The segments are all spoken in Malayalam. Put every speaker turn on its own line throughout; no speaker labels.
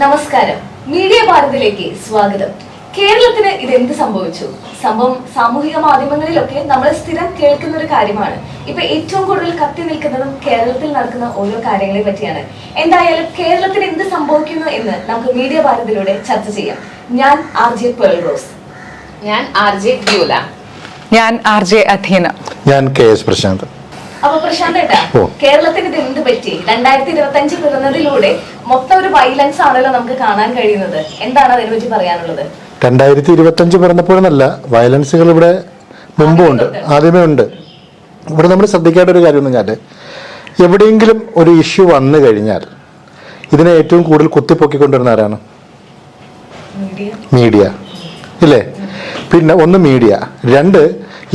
നമസ്കാരം, മീഡിയ ഭാരതിലേക്ക് സ്വാഗതം. കേരളത്തിന് ഇതെന്ത് സംഭവിച്ചു? സംഭവം സാമൂഹിക മാധ്യമങ്ങളിലൊക്കെ നമ്മൾ സ്ഥിരം കേൾക്കുന്ന ഒരു കാര്യമാണ്. ഇപ്പൊ ഏറ്റവും കൂടുതൽ കത്തി നിൽക്കുന്നതും കേരളത്തിൽ നടക്കുന്ന ഓരോ കാര്യങ്ങളെ പറ്റിയാണ്. എന്തായാലും കേരളത്തിന് എന്ത് സംഭവിക്കുന്നു എന്ന് നമുക്ക് മീഡിയ ഭാരതിയിലൂടെ ചർച്ച ചെയ്യാം. ഞാൻ RJ പേൾ റോസ്.
ഞാൻ RJ ബ്യൂല.
ഞാൻ RJ അഥീന.
ഞാൻ KS പ്രശാന്ത്.
അപ്പൊ പ്രശാന്ത് ഏട്ടാ, കേരളത്തിന് ഇത് എന്ത് പറ്റി? 2025 പിറന്നതിലൂടെ മൊത്തം ഒരു വയലൻസ് ആണല്ലോ നമുക്ക് കാണാൻ കഴിയുന്നത്. എന്താണ് അതിനെ പറ്റി പറയാനുള്ളത്?
2025 പിറന്നപ്പോഴെന്നല്ല, വയലൻസുകൾ ഇവിടെ മുമ്പും ഉണ്ട്, ആദ്യമേ ഉണ്ട്. ഇവിടെ നമ്മൾ ശ്രദ്ധിക്കേണ്ട ഒരു കാര്യം എന്ന് പറഞ്ഞാൽ, എവിടെയെങ്കിലും ഒരു ഇഷ്യൂ വന്നു കഴിഞ്ഞാൽ ഇതിനെ ഏറ്റവും കൂടുതൽ കുത്തിപ്പൊക്കിക്കൊണ്ടിരുന്ന ആരാണ്? മീഡിയ, ഇല്ലേ? പിന്നെ ഒന്ന് മീഡിയ, രണ്ട്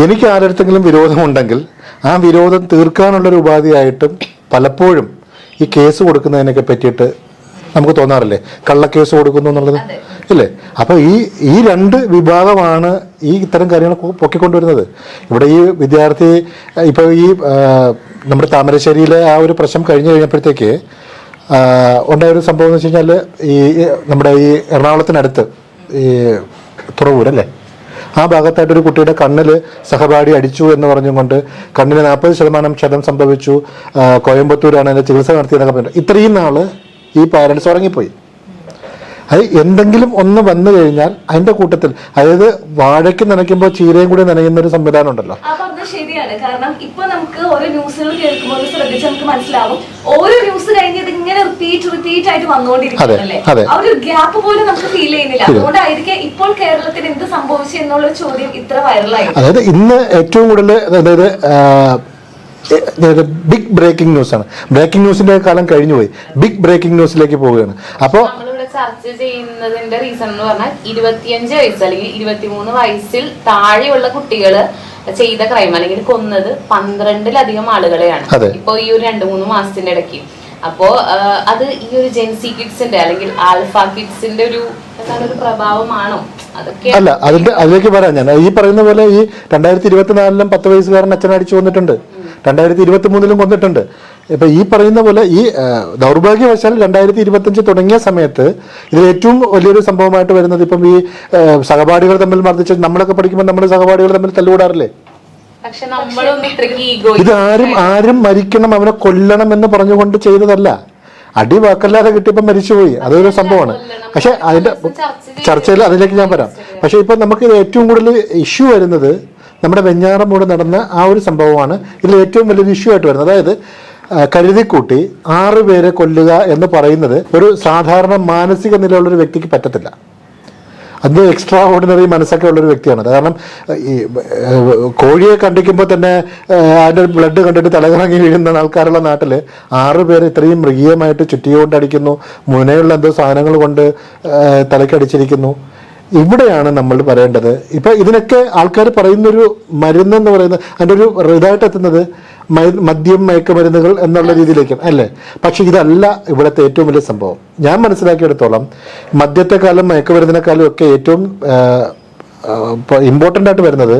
എനിക്ക് ആരടുത്തെങ്കിലും വിരോധമുണ്ടെങ്കിൽ ആ വിരോധം തീർക്കാനുള്ളൊരു ഉപാധിയായിട്ടും പലപ്പോഴും ഈ കേസ് കൊടുക്കുന്നതിനൊക്കെ പറ്റിയിട്ട് നമുക്ക് തോന്നാറില്ലേ, കള്ളക്കേസ് കൊടുക്കുന്നു എന്നുള്ളത്, ഇല്ലേ? അപ്പോൾ ഈ രണ്ട് വിഭാഗമാണ് ഈ ഇത്തരം കാര്യങ്ങൾ പൊക്കിക്കൊണ്ടുവരുന്നത്. ഇവിടെ ഈ വിദ്യാർത്ഥി ഇപ്പോൾ ഈ നമ്മുടെ താമരശ്ശേരിയിലെ ആ ഒരു പ്രശ്നം കഴിഞ്ഞ് കഴിഞ്ഞപ്പോഴത്തേക്ക് ഉണ്ടായൊരു സംഭവം എന്ന് വെച്ച് കഴിഞ്ഞാൽ, ഈ നമ്മുടെ ഈ എറണാകുളത്തിനടുത്ത് ഈ തുറവൂരല്ലേ, ആ ഭാഗത്തായിട്ടൊരു കുട്ടിയുടെ കണ്ണിൽ സഹപാഠി അടിച്ചു എന്ന് പറഞ്ഞുകൊണ്ട് കണ്ണിന് 40% ക്ഷതം സംഭവിച്ചു, കോയമ്പത്തൂരാണ് അതിൻ്റെ ചികിത്സ നടത്തിയെന്നൊക്കെ പറഞ്ഞു. ഇത്രയും നാൾ ഈ പാരൻസ് ഉറങ്ങിപ്പോയി. അത് എന്തെങ്കിലും ഒന്ന് വന്നു കഴിഞ്ഞാൽ അതിന്റെ കൂട്ടത്തിൽ, അതായത് വാഴയ്ക്ക് നനയ്ക്കുമ്പോൾ ചീരയും കൂടി നനയുന്ന ഒരു സംവിധാനം ഉണ്ടല്ലോ.
ശരിയാണ്. കാരണം ഇപ്പൊ നമുക്ക് ഓരോ ന്യൂസുകൾ കേൾക്കുമ്പോൾ ശ്രദ്ധിച്ച് നമുക്ക് മനസ്സിലാവും, ഓരോ ന്യൂസ് കഴിഞ്ഞത് ഇങ്ങനെ റിപ്പീറ്റ് ആയിട്ട് വന്നുകൊണ്ടിരിക്കുന്നല്ലേ, ആ ഒരു ഗ്യാപ്പ് പോലും നമുക്ക് ഫീൽ ചെയ്യുന്നില്ല. അതുകൊണ്ടായിരിക്കും ഇപ്പോൾ കേരളത്തിന് എന്ത് സംഭവിച്ചു എന്നുള്ള ചോദ്യം ഇത്ര വൈറലായി.
അതായത് ഇന്ന് ഏറ്റവും കൂടുതൽ, അതായത് ബിഗ് ബ്രേക്കിംഗ് ന്യൂസ് ആണ്. ബ്രേക്കിംഗ് ന്യൂസിന്റെ കാലം കഴിഞ്ഞുപോയി, ബിഗ് ബ്രേക്കിംഗ് ന്യൂസിലേക്ക് പോവുകയാണ്. അപ്പോൾ
ചർച്ച ചെയ്യുന്നതിന്റെ റീസൺ എന്ന് പറഞ്ഞാൽ 25 വയസ്സ് അല്ലെങ്കിൽ 23 വയസ്സിൽ താഴെയുള്ള കുട്ടികള് ചെയ്ത ക്രൈം അല്ലെങ്കിൽ കൊന്നത് 12-ലധികം ആളുകളെയാണ് ഇപ്പൊ ഈ ഒരു 2-3 മാസത്തിന്റെ ഇടയ്ക്ക്. അപ്പോ അത് ഈ ഒരു ജെൻസി കിഡ്സിന്റെ അല്ലെങ്കിൽ ആൽഫ കിഡ്സിന്റെ ഒരു പ്രഭാവമാണോ? അതൊക്കെ
അല്ല, അതിലേക്ക് പറയാം ഞാൻ. ഈ പറയുന്ന പോലെ ഈ 2024-ലും 10 വയസ്സുകാരൻ അച്ഛനെ അടിച്ചു കൊന്നിട്ടുണ്ട്, 2023-ലും കൊന്നിട്ടുണ്ട്. ഇപ്പൊ ഈ പറയുന്ന പോലെ ഈ ദൗർഭാഗ്യവശാൽ 2025 തുടങ്ങിയ സമയത്ത് ഇതിൽ ഏറ്റവും വലിയൊരു സംഭവമായിട്ട് വരുന്നത് ഇപ്പം ഈ സഹപാഠികൾ തമ്മിൽ മർദ്ദിച്ച്, നമ്മളൊക്കെ പഠിക്കുമ്പോൾ നമ്മുടെ സഹപാഠികൾ തമ്മിൽ തല്ലുകൂടാറില്ലേ? ഇത് ആരും മരിക്കണം, അവനെ കൊല്ലണം എന്ന് പറഞ്ഞുകൊണ്ട് ചെയ്തതല്ല. അടി വാക്കല്ലാതെ കിട്ടിയപ്പോൾ മരിച്ചുപോയി, അതൊരു സംഭവമാണ്. പക്ഷെ അതിന്റെ ചർച്ചയിൽ അതിലേക്ക് ഞാൻ വരാം. പക്ഷെ ഇപ്പൊ നമുക്ക് ഏറ്റവും കൂടുതൽ ഇഷ്യൂ വരുന്നത് നമ്മുടെ വെഞ്ഞാറമൂട് നടന്ന ആ ഒരു സംഭവമാണ് ഇതിൽ ഏറ്റവും വലിയൊരു ഇഷ്യൂ ആയിട്ട് വരുന്നത്. അതായത് കരുതിക്കൂട്ടി 6 പേരെ കൊല്ലുക എന്ന് പറയുന്നത് ഒരു സാധാരണ മാനസിക നിലയുള്ളൊരു വ്യക്തിക്ക് പറ്റത്തില്ല. അത് എക്സ്ട്രാ ഓർഡിനറി മനസ്സൊക്കെ ഉള്ളൊരു വ്യക്തിയാണ്. കാരണം ഈ കോഴിയെ കണ്ടിക്കുമ്പോൾ തന്നെ അതിൻ്റെ ബ്ലഡ് കണ്ടിട്ട് തലകറങ്ങി വീഴുന്ന ആൾക്കാരുള്ള നാട്ടിൽ 6 പേര് ഇത്രയും മൃഗീയമായിട്ട് ചുറ്റിയോണ്ടടിക്കുന്നു, മുനയുള്ള എന്തോ സാധനങ്ങൾ കൊണ്ട് തലക്കടിച്ചിരിക്കുന്നു. ഇവിടെയാണ് നമ്മൾ പറയേണ്ടത്. ഇപ്പം ഇതിനൊക്കെ ആൾക്കാർ പറയുന്നൊരു മരുന്നെന്ന് പറയുന്നത്, അതിൻ്റെ ഒരു ഇതായിട്ട് എത്തുന്നത് മദ്യം, മയക്കുമരുന്നുകൾ എന്നുള്ള രീതിയിലേക്കും അല്ലേ. പക്ഷെ ഇതല്ല ഇവിടുത്തെ ഏറ്റവും വലിയ സംഭവം. ഞാൻ മനസ്സിലാക്കിയെടുത്തോളം മദ്യത്തെക്കാളും മയക്കുമരുന്നിനെക്കാളും ഒക്കെ ഏറ്റവും ഇമ്പോർട്ടൻ്റ് ആയിട്ട് വരുന്നത്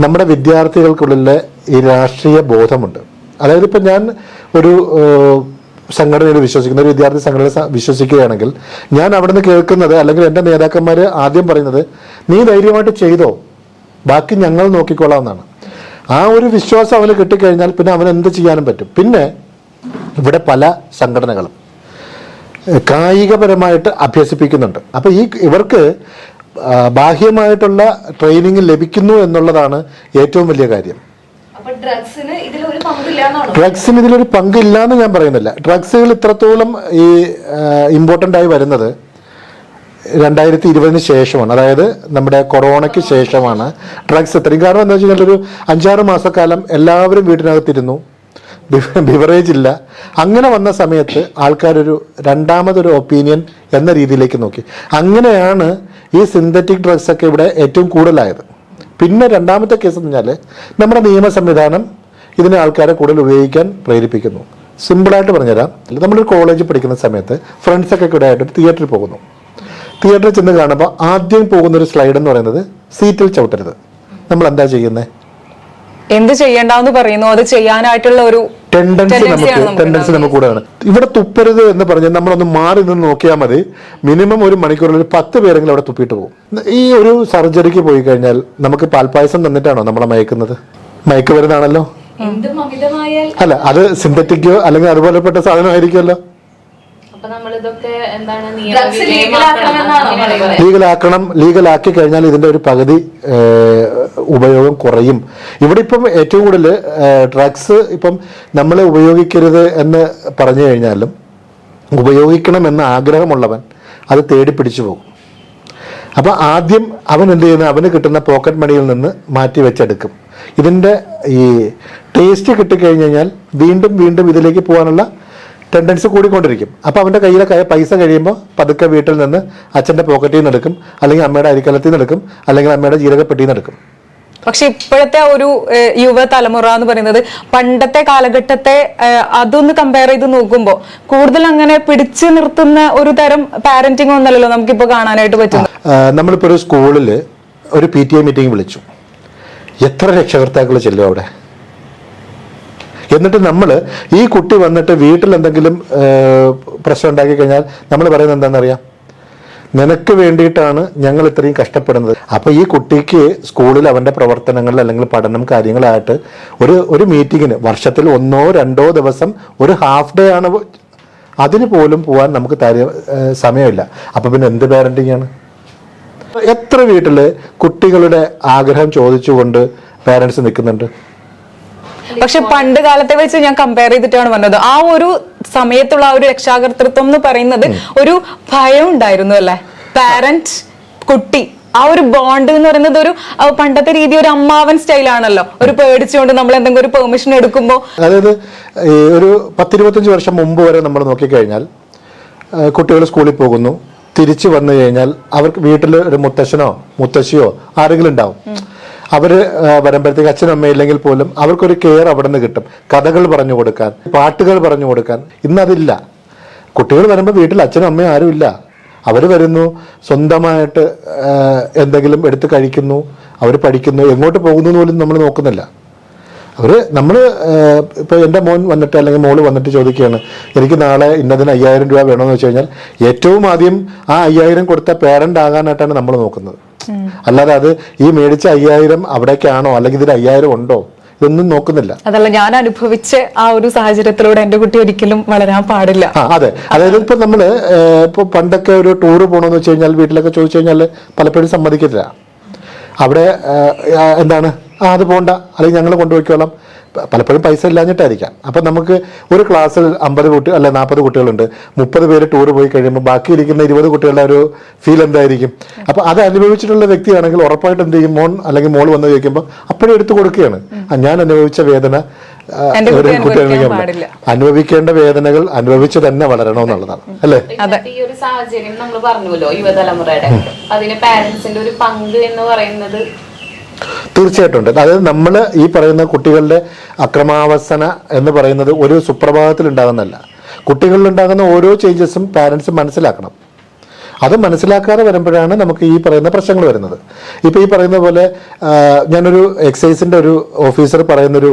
നമ്മുടെ വിദ്യാർത്ഥികൾക്കുള്ളിലെ ഈ രാഷ്ട്രീയ ബോധമുണ്ട്. അതായത് ഇപ്പം ഞാൻ ഒരു സംഘടനയിൽ വിശ്വസിക്കുന്ന, ഒരു വിദ്യാർത്ഥി സംഘടന വിശ്വസിക്കുകയാണെങ്കിൽ, ഞാൻ അവിടെ നിന്ന് കേൾക്കുന്നത്, അല്ലെങ്കിൽ എൻ്റെ നേതാക്കന്മാർ ആദ്യം പറയുന്നത്, നീ ധൈര്യമായിട്ട് ചെയ്തോ, ബാക്കി ഞങ്ങൾ നോക്കിക്കൊള്ളാമെന്നാണ്. ആ ഒരു വിശ്വാസം അവന് കിട്ടിക്കഴിഞ്ഞാൽ പിന്നെ അവൻ എന്ത് ചെയ്യാനും പറ്റും. പിന്നെ ഇവിടെ പല സംഘടനകളും കായികപരമായിട്ട് അഭ്യസിപ്പിക്കുന്നുണ്ട്. അപ്പോൾ ഇവർക്ക് ബാഹ്യമായിട്ടുള്ള ട്രെയിനിങ് ലഭിക്കുന്നു എന്നുള്ളതാണ് ഏറ്റവും വലിയ കാര്യം.
ഡ്രഗ്സിന് ഇതിലൊരു
പങ്കില്ല എന്ന് ഞാൻ പറയുന്നില്ല. ഡ്രഗ്സുകൾ ഇത്രത്തോളം ഈ ഇമ്പോർട്ടൻ്റ് ആയി വരുന്നത് 2020 ശേഷമാണ്. അതായത് നമ്മുടെ കൊറോണയ്ക്ക് ശേഷമാണ് ഡ്രഗ്സ് ഇത്രയും. കാരണം എന്താ വെച്ച് കഴിഞ്ഞാൽ ഒരു 5-6 മാസക്കാലം എല്ലാവരും വീട്ടിനകത്തിരുന്നു, ബിവറേജ് ഇല്ല. അങ്ങനെ വന്ന സമയത്ത് ആൾക്കാരൊരു രണ്ടാമതൊരു ഒപ്പീനിയൻ എന്ന രീതിയിലേക്ക് നോക്കി. അങ്ങനെയാണ് ഈ സിന്തറ്റിക് ഡ്രഗ്സ് ഒക്കെ ഇവിടെ ഏറ്റവും കൂടുതലായത്. പിന്നെ രണ്ടാമത്തെ കേസ് എന്ന് പറഞ്ഞാൽ നമ്മുടെ നിയമ സംവിധാനം ഇതിനെ ആൾക്കാരെ കൂടുതൽ ഉപയോഗിക്കാൻ പ്രേരിപ്പിക്കുന്നു. സിമ്പിളായിട്ട് പറഞ്ഞുതരാം. നമ്മളൊരു കോളേജിൽ പഠിക്കുന്ന സമയത്ത് ഫ്രണ്ട്സൊക്കെ കൂടെ ആയിട്ട് തിയേറ്ററിൽ പോകുന്നു. തിയേറ്ററിൽ ചെന്ന് കാണുമ്പോൾ ആദ്യം പോകുന്നൊരു സ്ലൈഡ് എന്ന് പറയുന്നത് സീറ്റിൽ ചവിട്ടരുത്. നമ്മൾ എന്താ ചെയ്യുന്നത്?
എന്ത് ചെയ്യണ്ടെന്ന് പറയുന്നു, അത് ചെയ്യാനായിട്ടുള്ള ഒരു
ടെൻഡൻസി നമുക്ക് കൂടുതലാണ്. ഇവിടെ തുപ്പരുത് എന്ന് പറഞ്ഞ് നമ്മളൊന്ന് മാറി നിന്ന് നോക്കിയാൽ മതി, മിനിമം ഒരു മണിക്കൂറിൽ 10 പേരെങ്കിലും അവിടെ തുപ്പിയിട്ട് പോകും. ഈ ഒരു സർജറിക്ക് പോയി കഴിഞ്ഞാൽ നമുക്ക് പാൽപ്പായസം തന്നിട്ടാണോ നമ്മളെ മയക്കുന്നത്? മയക്കുമരുന്നാണല്ലോ. അല്ല, അത് സിന്തറ്റിക്കോ അല്ലെങ്കിൽ അതുപോലെപ്പെട്ട സാധനമായിരിക്കുമല്ലോ. ലീഗലാക്കി കഴിഞ്ഞാൽ ഇതിന്റെ ഒരു പകുതി ഉപയോഗം കുറയും. ഇവിടെ ഇപ്പം ഏറ്റവും കൂടുതൽ ഡ്രഗ്സ് ഇപ്പം നമ്മൾ ഉപയോഗിക്കരുത് എന്ന് പറഞ്ഞു കഴിഞ്ഞാലും ഉപയോഗിക്കണമെന്ന് ആഗ്രഹമുള്ളവൻ അത് തേടി പിടിച്ചു പോകും. അപ്പം ആദ്യം അവൻ എന്ത് ചെയ്യുന്നു? അവന് കിട്ടുന്ന പോക്കറ്റ് മണിയിൽ നിന്ന് മാറ്റി വെച്ചെടുക്കും. ഇതിൻ്റെ ഈ ടേസ്റ്റ് കിട്ടിക്കഴിഞ്ഞ് കഴിഞ്ഞാൽ വീണ്ടും വീണ്ടും ഇതിലേക്ക് പോകാനുള്ള ടെൻഡൻസി കൂടിക്കൊണ്ടിരിക്കും. അപ്പോൾ അവൻ്റെ കയ്യിലെ പൈസ കഴിയുമ്പോൾ പതുക്കെ വീട്ടിൽ നിന്ന് അച്ഛൻ്റെ പോക്കറ്റിൽ നിന്ന് എടുക്കും, അല്ലെങ്കിൽ അമ്മയുടെ അരിക്കലത്തിൽ നിന്ന് എടുക്കും, അല്ലെങ്കിൽ അമ്മയുടെ ജീരകപ്പെട്ടിയിൽ നിന്ന് എടുക്കും.
പക്ഷെ ഇപ്പോഴത്തെ ഒരു യുവതലമുറ എന്ന് പറയുന്നത് പണ്ടത്തെ കാലഘട്ടത്തെ അതൊന്ന് കമ്പയർ ചെയ്ത് നോക്കുമ്പോൾ കൂടുതൽ അങ്ങനെ പിടിച്ചു നിർത്തുന്ന ഒരു തരം പാരന്റിങ് ഒന്നല്ലല്ലോ നമുക്കിപ്പോൾ കാണാനായിട്ട് പറ്റുന്നത്.
നമ്മളിപ്പോൾ ഒരു സ്കൂളിൽ ഒരു PTA മീറ്റിംഗ് വിളിച്ചു. എത്ര രക്ഷകർത്താക്കൾ ചെല്ലും അവിടെ? എന്നിട്ട് നമ്മൾ ഈ കുട്ടി വന്നിട്ട് വീട്ടിൽ എന്തെങ്കിലും പ്രശ്നം ഉണ്ടാക്കി കഴിഞ്ഞാൽ നമ്മൾ പറയുന്നത് എന്താണെന്നറിയാം? നിനക്ക് വേണ്ടിയിട്ടാണ് ഞങ്ങൾ ഇത്രയും കഷ്ടപ്പെടുന്നത്. അപ്പോൾ ഈ കുട്ടിക്ക് സ്കൂളിൽ അവൻ്റെ പ്രവർത്തനങ്ങൾ അല്ലെങ്കിൽ പഠനം കാര്യങ്ങളായിട്ട് ഒരു മീറ്റിങ്ങിന് വർഷത്തിൽ 1-2 ദിവസം ഒരു ഹാഫ് ഡേ ആണ്, അതിന് പോലും പോകാൻ നമുക്ക് സമയമില്ല. അപ്പോൾ പിന്നെ എന്ത് പാരന്റിങ് ആണ്? എത്ര വീട്ടിൽ കുട്ടികളുടെ ആഗ്രഹം ചോദിച്ചുകൊണ്ട് പാരന്റ്സ് നിൽക്കുന്നുണ്ട്?
പക്ഷെ പണ്ട് കാലത്തെ വെച്ച് ഞാൻ കമ്പയർ ചെയ്തിട്ടാണ് പറഞ്ഞത്. ആ ഒരു സമയത്തുള്ള ആ ഒരു രക്ഷാകർതൃത്വം എന്ന് പറയുന്നത് ഒരു ഭയം ഉണ്ടായിരുന്നു അല്ലെ? പാരന്റ് കുട്ടി ആ ഒരു ബോണ്ട് എന്ന് പറയുന്നത് ഒരു പണ്ടത്തെ രീതി ഒരു അമ്മാവൻ സ്റ്റൈലാണല്ലോ. ഒരു പേടിച്ചുകൊണ്ട് നമ്മൾ എന്തെങ്കിലും ഒരു പെർമിഷൻ എടുക്കുമ്പോൾ,
അതായത് ഒരു 10-25 വർഷം മുമ്പ് വരെ നമ്മൾ നോക്കിക്കഴിഞ്ഞാൽ കുട്ടികൾ സ്കൂളിൽ പോകുന്നു, തിരിച്ചു വന്നു കഴിഞ്ഞാൽ അവർക്ക് വീട്ടിൽ ഒരു മുത്തശ്ശനോ മുത്തശ്ശിയോ ആരെങ്കിലും ഉണ്ടാവും. അവർ വരുമ്പോഴത്തേക്ക് അച്ഛനും അമ്മയില്ലെങ്കിൽ പോലും അവർക്കൊരു കെയർ അവിടെ നിന്ന് കിട്ടും. കഥകൾ പറഞ്ഞു കൊടുക്കാൻ, പാട്ടുകൾ പറഞ്ഞു കൊടുക്കാൻ. ഇന്നതില്ല. കുട്ടികൾ വരുമ്പോൾ വീട്ടിൽ അച്ഛനും അമ്മയും ആരുമില്ല. അവർ വരുന്നു, സ്വന്തമായിട്ട് എന്തെങ്കിലും എടുത്ത് കഴിക്കുന്നു, അവർ പഠിക്കുന്നു, എങ്ങോട്ട് പോകുന്നു പോലും നമ്മൾ നോക്കുന്നില്ല. നമ്മൾ ഇപ്പോൾ എൻ്റെ മോൻ വന്നിട്ട് അല്ലെങ്കിൽ മോള് വന്നിട്ട് ചോദിക്കുകയാണ്, എനിക്ക് നാളെ ഇന്നതിന് 5000 രൂപ വേണമെന്ന് വെച്ച് കഴിഞ്ഞാൽ ഏറ്റവും ആദ്യം ആ 5000 കൊടുത്ത പേരൻ്റ് ആകാനായിട്ടാണ് നമ്മൾ നോക്കുന്നത്. അല്ലാതെ അത് ഈ മേടിച്ച 5000 അവിടേക്കാണോ അല്ലെങ്കിൽ ഇതിൽ 5000 ഉണ്ടോ ഇതൊന്നും നോക്കുന്നില്ല.
അതല്ല, ഞാൻ അനുഭവിച്ച ആ ഒരു സാഹചര്യത്തിലൂടെ എൻ്റെ കുട്ടി ഒരിക്കലും വളരാൻ പാടില്ല.
അതെ, അതായത് ഇപ്പൊ നമ്മള് ഇപ്പൊ പണ്ടൊക്കെ ഒരു ടൂറ് പോകണമെന്ന് വെച്ച് കഴിഞ്ഞാൽ വീട്ടിലൊക്കെ ചോദിച്ചു കഴിഞ്ഞാൽ പലപ്പോഴും സമ്മതിക്കില്ല. അവിടെ എന്താണ് അത് പോകണ്ട, അല്ലെങ്കിൽ ഞങ്ങൾ കൊണ്ടുപോയിക്കോളാം. പലപ്പോഴും പൈസ ഇല്ലാഞ്ഞിട്ടായിരിക്കാം. അപ്പം നമുക്ക് ഒരു ക്ലാസ്സിൽ 50 കുട്ടി അല്ല 40 കുട്ടികളുണ്ട്, 30 പേര് ടൂറ് പോയി കഴിയുമ്പോൾ ബാക്കി ഇരിക്കുന്ന 20 കുട്ടികളുടെ ഒരു ഫീൽ എന്തായിരിക്കും? അപ്പം അത് അനുഭവിച്ചിട്ടുള്ള വ്യക്തിയാണെങ്കിൽ ഉറപ്പായിട്ട് എന്ത് ചെയ്യും? മോൻ അല്ലെങ്കിൽ മോൾ വന്ന് ചോദിക്കുമ്പോൾ അപ്പോഴും എടുത്തു കൊടുക്കുകയാണ്. ഞാൻ അനുഭവിച്ച വേദന ഒരു കുട്ടി അനുഭവിക്കേണ്ട വേദനകൾ അനുഭവിച്ച് തന്നെ വളരണമെന്നുള്ളതാണ്, അല്ലേ?
ഈ ഒരു സാഹചര്യം നമ്മൾ പറഞ്ഞല്ലോ യുവതലമുറയുടെ, അതിന് പാരന്റ്സിന്റെ ഒരു പങ്ക് എന്ന് പറയുന്നത്
തീർച്ചയായിട്ടും ഉണ്ട്. അതായത് നമ്മൾ ഈ പറയുന്ന കുട്ടികളുടെ അക്രമാവസന എന്ന് പറയുന്നത് ഒരു സുപ്രഭാതത്തിൽ ഉണ്ടാകുന്നതല്ല. കുട്ടികളിൽ ഉണ്ടാകുന്ന ഓരോ ചേഞ്ചസും പാരൻസ് മനസ്സിലാക്കണം. അത് മനസ്സിലാക്കാതെ വരുമ്പോഴാണ് നമുക്ക് ഈ പറയുന്ന പ്രശ്നങ്ങൾ വരുന്നത്. ഇപ്പോൾ ഈ പറയുന്ന പോലെ ഞാനൊരു എക്സൈസിൻ്റെ ഒരു ഓഫീസർ പറയുന്നൊരു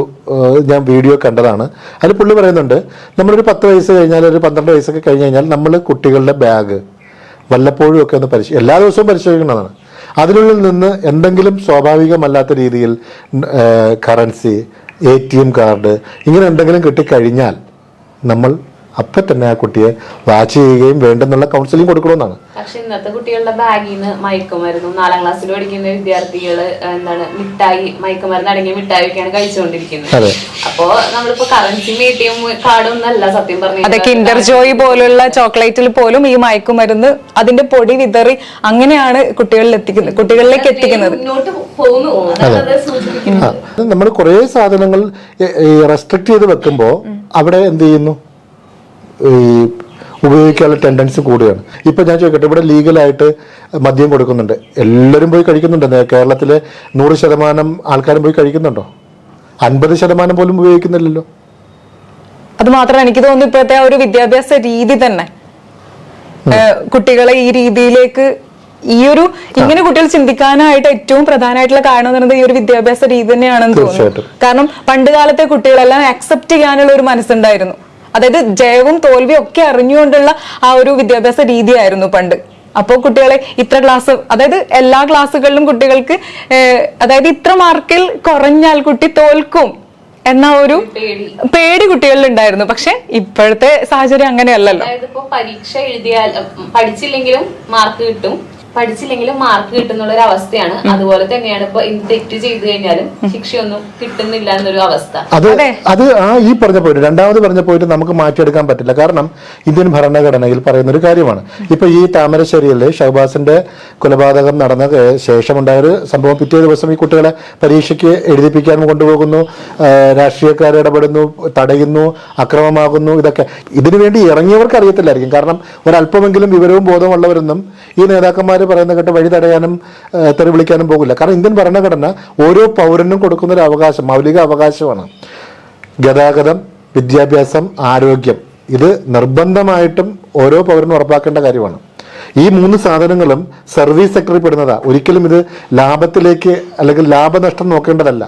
ഞാൻ വീഡിയോ കണ്ടതാണ്. അതിൽ പുള്ളി പറയുന്നുണ്ട്, നമ്മളൊരു 10 വയസ്സ് കഴിഞ്ഞാൽ ഒരു 12 വയസ്സൊക്കെ കഴിഞ്ഞ് കഴിഞ്ഞാൽ നമ്മൾ കുട്ടികളുടെ ബാഗ് വല്ലപ്പോഴും ഒക്കെ ഒന്ന് എല്ലാ ദിവസവും പരിശോധിക്കുന്നതാണ്. അതിനുള്ളിൽ നിന്ന് എന്തെങ്കിലും സ്വാഭാവികമല്ലാത്ത രീതിയിൽ കറൻസി, ATM കാർഡ് ഇങ്ങനെ എന്തെങ്കിലും കിട്ടിക്കഴിഞ്ഞാൽ നമ്മൾ അപ്പം തന്നെ ആ കുട്ടിയെ വാച്ച് ചെയ്യുകയും വേണ്ടെന്നുള്ള കൗൺസിലിംഗ് കൊടുക്കണമെന്നാണ്.
പക്ഷെ ഇന്നത്തെ കുട്ടികളുടെ ബാഗിൽ നിന്ന് മയക്കുമരുന്നും 4ാം ക്ലാസ്സിൽ പഠിക്കുന്ന വിദ്യാർത്ഥികൾ മിഠായി, മയക്കുമരുന്ന് അടങ്ങിയ മിഠായി ഒക്കെയാണ് കഴിച്ചുകൊണ്ടിരിക്കുന്നത്. അപ്പോ നമ്മളിപ്പോ കറൻസിയും ATM കാർഡും ഒന്നല്ല സത്യം പറഞ്ഞു.
അതൊക്കെ ഇന്റർജോയ് പോലുള്ള ചോക്ലേറ്റിൽ പോലും ഈ മയക്കുമരുന്ന് അതിന്റെ പൊടി വിതറി അങ്ങനെയാണ് കുട്ടികളിലേക്ക് എത്തിക്കുന്നത്.
നമ്മൾ കുറെ സാധനങ്ങൾ റെസ്ട്രിക്ട് ചെയ്ത് വെക്കുമ്പോൾ അവിടെ എന്ത് ചെയ്യുന്നു? ഈ ഉപയോഗിക്കാനുള്ള ടെൻഡൻസി കൂടുകയാണ്. ഇപ്പം ഞാൻ ചോദിക്കട്ടെ, ഇവിടെ ലീഗലായിട്ട് മദ്യം കൊടുക്കുന്നുണ്ട്, എല്ലാവരും പോയി കഴിക്കുന്നുണ്ട്. കേരളത്തിലെ 100% ആൾക്കാരും പോയി കഴിക്കുന്നുണ്ടോ? 50% പോലും ഉപയോഗിക്കുന്നില്ലല്ലോ.
അത് മാത്രമല്ല, എനിക്ക് തോന്നുന്നു ഇപ്പോഴത്തെ ആ ഒരു വിദ്യാഭ്യാസ രീതി തന്നെ കുട്ടികളെ ഈ രീതിയിലേക്ക് ഇങ്ങനെ കുട്ടികൾ ചിന്തിക്കാനായിട്ട് ഏറ്റവും പ്രധാനമായിട്ടുള്ള കാരണം എന്ന് പറയുന്നത് ഈ ഒരു വിദ്യാഭ്യാസ രീതി തന്നെയാണെന്ന് തോന്നുന്നു. കാരണം പണ്ട് കാലത്തെ കുട്ടികളെല്ലാം അക്സെപ്റ്റ് ചെയ്യാനുള്ള ഒരു മനസ്സുണ്ടായിരുന്നു. അതായത് ജയവും തോൽവിയും ഒക്കെ അറിഞ്ഞുകൊണ്ടുള്ള ആ ഒരു വിദ്യാഭ്യാസ രീതിയായിരുന്നു പണ്ട്. അപ്പോൾ കുട്ടികളെ ഇത്ര ക്ലാസ്, അതായത് എല്ലാ ക്ലാസ്സുകളിലും കുട്ടികൾക്ക് അതായത് ഇത്ര മാർക്കിൽ കുറഞ്ഞാൽ കുട്ടി തോൽക്കും എന്ന ഒരു പേടി കുട്ടികളിൽ ഉണ്ടായിരുന്നു. പക്ഷെ ഇപ്പോഴത്തെ സാഹചര്യം അങ്ങനെയല്ലല്ലോ.
അതായത് ഇപ്പൊ പരീക്ഷ എഴുതിയാൽ പഠിച്ചില്ലെങ്കിലും മാർക്ക് കിട്ടും, പഠിച്ചില്ലെങ്കിലും മാർക്ക് കിട്ടുന്നുള്ള ഒരു അവസ്ഥയാണ്. അതുപോലെ തന്നെയാണ് ഇപ്പൊ തെറ്റ് ചെയ്തു കഴിഞ്ഞാലും ശിക്ഷയൊന്നും കിട്ടുന്നില്ല എന്നൊരു അവസ്ഥ.
അത് ഈ പറഞ്ഞ പോയിട്ട് രണ്ടാമത് പറഞ്ഞ പോയിട്ട് നമുക്ക് മാറ്റിയെടുക്കാൻ പറ്റില്ല. കാരണം ഇന്ത്യൻ ഭരണഘടനയിൽ പറയുന്ന ഒരു കാര്യമാണ്. ഇപ്പൊ ഈ താമരശ്ശേരിയിലെ ഷഹബാസിന്റെ കൊലപാതകം നടന്ന ശേഷമുണ്ടായൊരു സംഭവം, പിറ്റേ ദിവസം ഈ കുട്ടികളെ പരീക്ഷയ്ക്ക് എഴുതിപ്പിക്കാൻ കൊണ്ടുപോകുന്നു, രാഷ്ട്രീയക്കാർ ഇടപെടുന്നു, തടയുന്നു, അക്രമമാകുന്നു. ഇതൊക്കെ ഇതിനുവേണ്ടി ഇറങ്ങിയവർക്ക് അറിയത്തില്ലായിരിക്കും. കാരണം ഒരല്പമെങ്കിലും വിവരവും ബോധമുള്ളവരൊന്നും ഈ നേതാക്കന്മാർ പറയുന്ന കേട്ട് വഴി തടയാനും തെറി വിളിക്കാനും പോകില്ല. കാരണം ഇന്ത്യൻ ഭരണഘടന ഓരോ പൗരനും കൊടുക്കുന്ന ഒരു അവകാശം, മൗലിക അവകാശമാണ്. ഗതാഗതം, വിദ്യാഭ്യാസം, ആരോഗ്യം, ഇത് നിർബന്ധമായിട്ടും ഓരോ പൗരനും ഉറപ്പാക്കേണ്ട കാര്യമാണ്. ഈ 3 സാധനങ്ങളും സർവീസ് സെക്ടറിൽ പെടുന്നതാ. ഒരിക്കലും ഇത് ലാഭത്തിലേക്ക് അല്ലെങ്കിൽ ലാഭനഷ്ടം നോക്കേണ്ടതല്ല.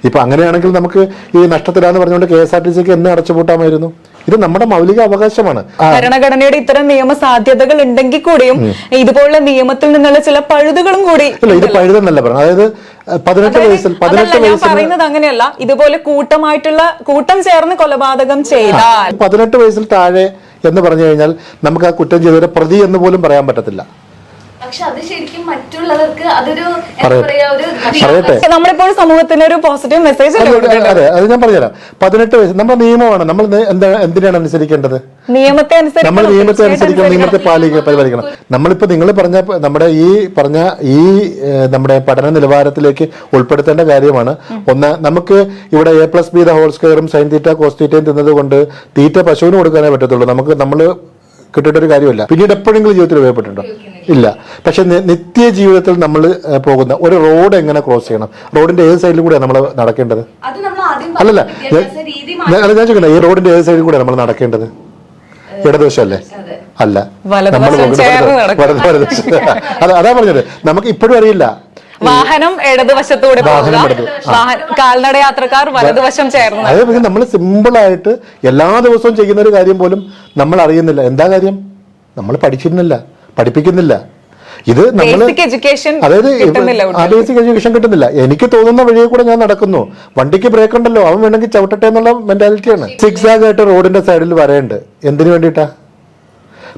ഇപ്പൊ അങ്ങനെയാണെങ്കിൽ നമുക്ക് ഈ നഷ്ടത്തിലാന്ന് പറഞ്ഞുകൊണ്ട് KSRTCക്ക് എന്നെ അടച്ചുപൂട്ടാമായിരുന്നു. ഇത് നമ്മുടെ മൗലിക അവകാശമാണ്.
ഭരണഘടനയുടെ ഇത്തരം നിയമ സാധ്യതകൾ ഉണ്ടെങ്കിൽ കൂടിയും ഇതുപോലുള്ള നിയമത്തിൽ നിന്നുള്ള ചില പഴുതുകളും കൂടി
ഇല്ല. ഇത് പഴുതെന്നല്ല പറഞ്ഞത്. അതായത് 18 വയസ്സിൽ
പറയുന്നത് അങ്ങനെയല്ല. ഇതുപോലെ കൂട്ടം ചേർന്ന് കൊലപാതകം ചെയ്താൽ
18 വയസ്സിൽ താഴെ എന്ന് പറഞ്ഞു കഴിഞ്ഞാൽ നമുക്ക് ആ കുറ്റം ചെയ്തവരെ പ്രതി എന്ന് പോലും പറയാൻ പറ്റത്തില്ല.
പക്ഷെ അത് ശരിക്കും മറ്റുള്ളവർക്ക് അതൊരു
നമ്മളിപ്പോൾ സമൂഹത്തിന് ഒരു പോസിറ്റീവ് മെസ്സേജ്.
അതെ, അത് ഞാൻ പറഞ്ഞുതരാം. 18 വയസ്സ് നമ്മുടെ നിയമമാണ്. നമ്മൾ എന്തിനാണ് അനുസരിക്കേണ്ടത്?
നിയമത്തെ
നമ്മൾ നിയമത്തെ അനുസരിക്കണം, നിയമത്തെ പരിപാലിക്കണം. നമ്മളിപ്പോ നിങ്ങൾ പറഞ്ഞ നമ്മുടെ നമ്മുടെ പഠന നിലവാരത്തിലേക്ക് ഉൾപ്പെടുത്തേണ്ട കാര്യമാണ്. ഒന്ന്, നമുക്ക് ഇവിടെ A+B² സൈൻ തീറ്റ കോസ് തീറ്റയും തിന്നത് കൊണ്ട് തീറ്റ പശുവിന് കൊടുക്കാനേ പറ്റത്തുള്ളൂ. നമ്മൾ കിട്ടേണ്ട ഒരു കാര്യമല്ല. പിന്നീട് എപ്പോഴെങ്കിലും ജീവിതത്തിൽ ഉപയോഗപ്പെട്ടിട്ടുണ്ടോ? ഇല്ല. പക്ഷെ നിത്യ ജീവിതത്തിൽ നമ്മൾ പോകുന്ന ഒരു റോഡ് എങ്ങനെ ക്രോസ് ചെയ്യണം, റോഡിന്റെ ഏത് സൈഡിൽ കൂടെയാണ് നമ്മൾ നടക്കേണ്ടത്? അല്ലല്ല, ഞാൻ ചോദിക്കട്ടെ, ഈ റോഡിന്റെ ഏത് സൈഡിൽ കൂടെയാണ് നമ്മൾ നടക്കേണ്ടത്? ഇടതുവശമല്ലേ? അല്ല, നമ്മൾ അതാ പറഞ്ഞത്. നമുക്ക് ഇപ്പോഴും അറിയില്ല.
വാഹനം ഇടതുവശത്തൂടെ കാൽനട യാത്രക്കാർ വലതുവശം ചേർന്ന്.
അതെ, നമ്മൾ സിമ്പിളായിട്ട് എല്ലാ ദിവസവും ചെയ്യുന്ന ഒരു കാര്യം പോലും നമ്മൾ അറിയുന്നില്ല. എന്താ കാര്യം? നമ്മൾ പഠിപ്പിക്കുന്നില്ല. ഇത് നമ്മൾ അതായത് ബേസിക് എഡ്യൂക്കേഷൻ കിട്ടുന്നില്ല. എനിക്ക് തോന്നുന്ന വഴിയെ കൂടെ ഞാൻ നടക്കുന്നു, വണ്ടിക്ക് ബ്രേക്ക് ഉണ്ടല്ലോ, അവൻ വേണമെങ്കിൽ ചവിട്ടട്ടെ എന്നുള്ള മെന്റാലിറ്റിയാണ്. സിക്സാഗ് ആയിട്ട് റോഡിന്റെ സൈഡിൽ വരേണ്ടത് എന്തിനു വേണ്ടിയിട്ടാ?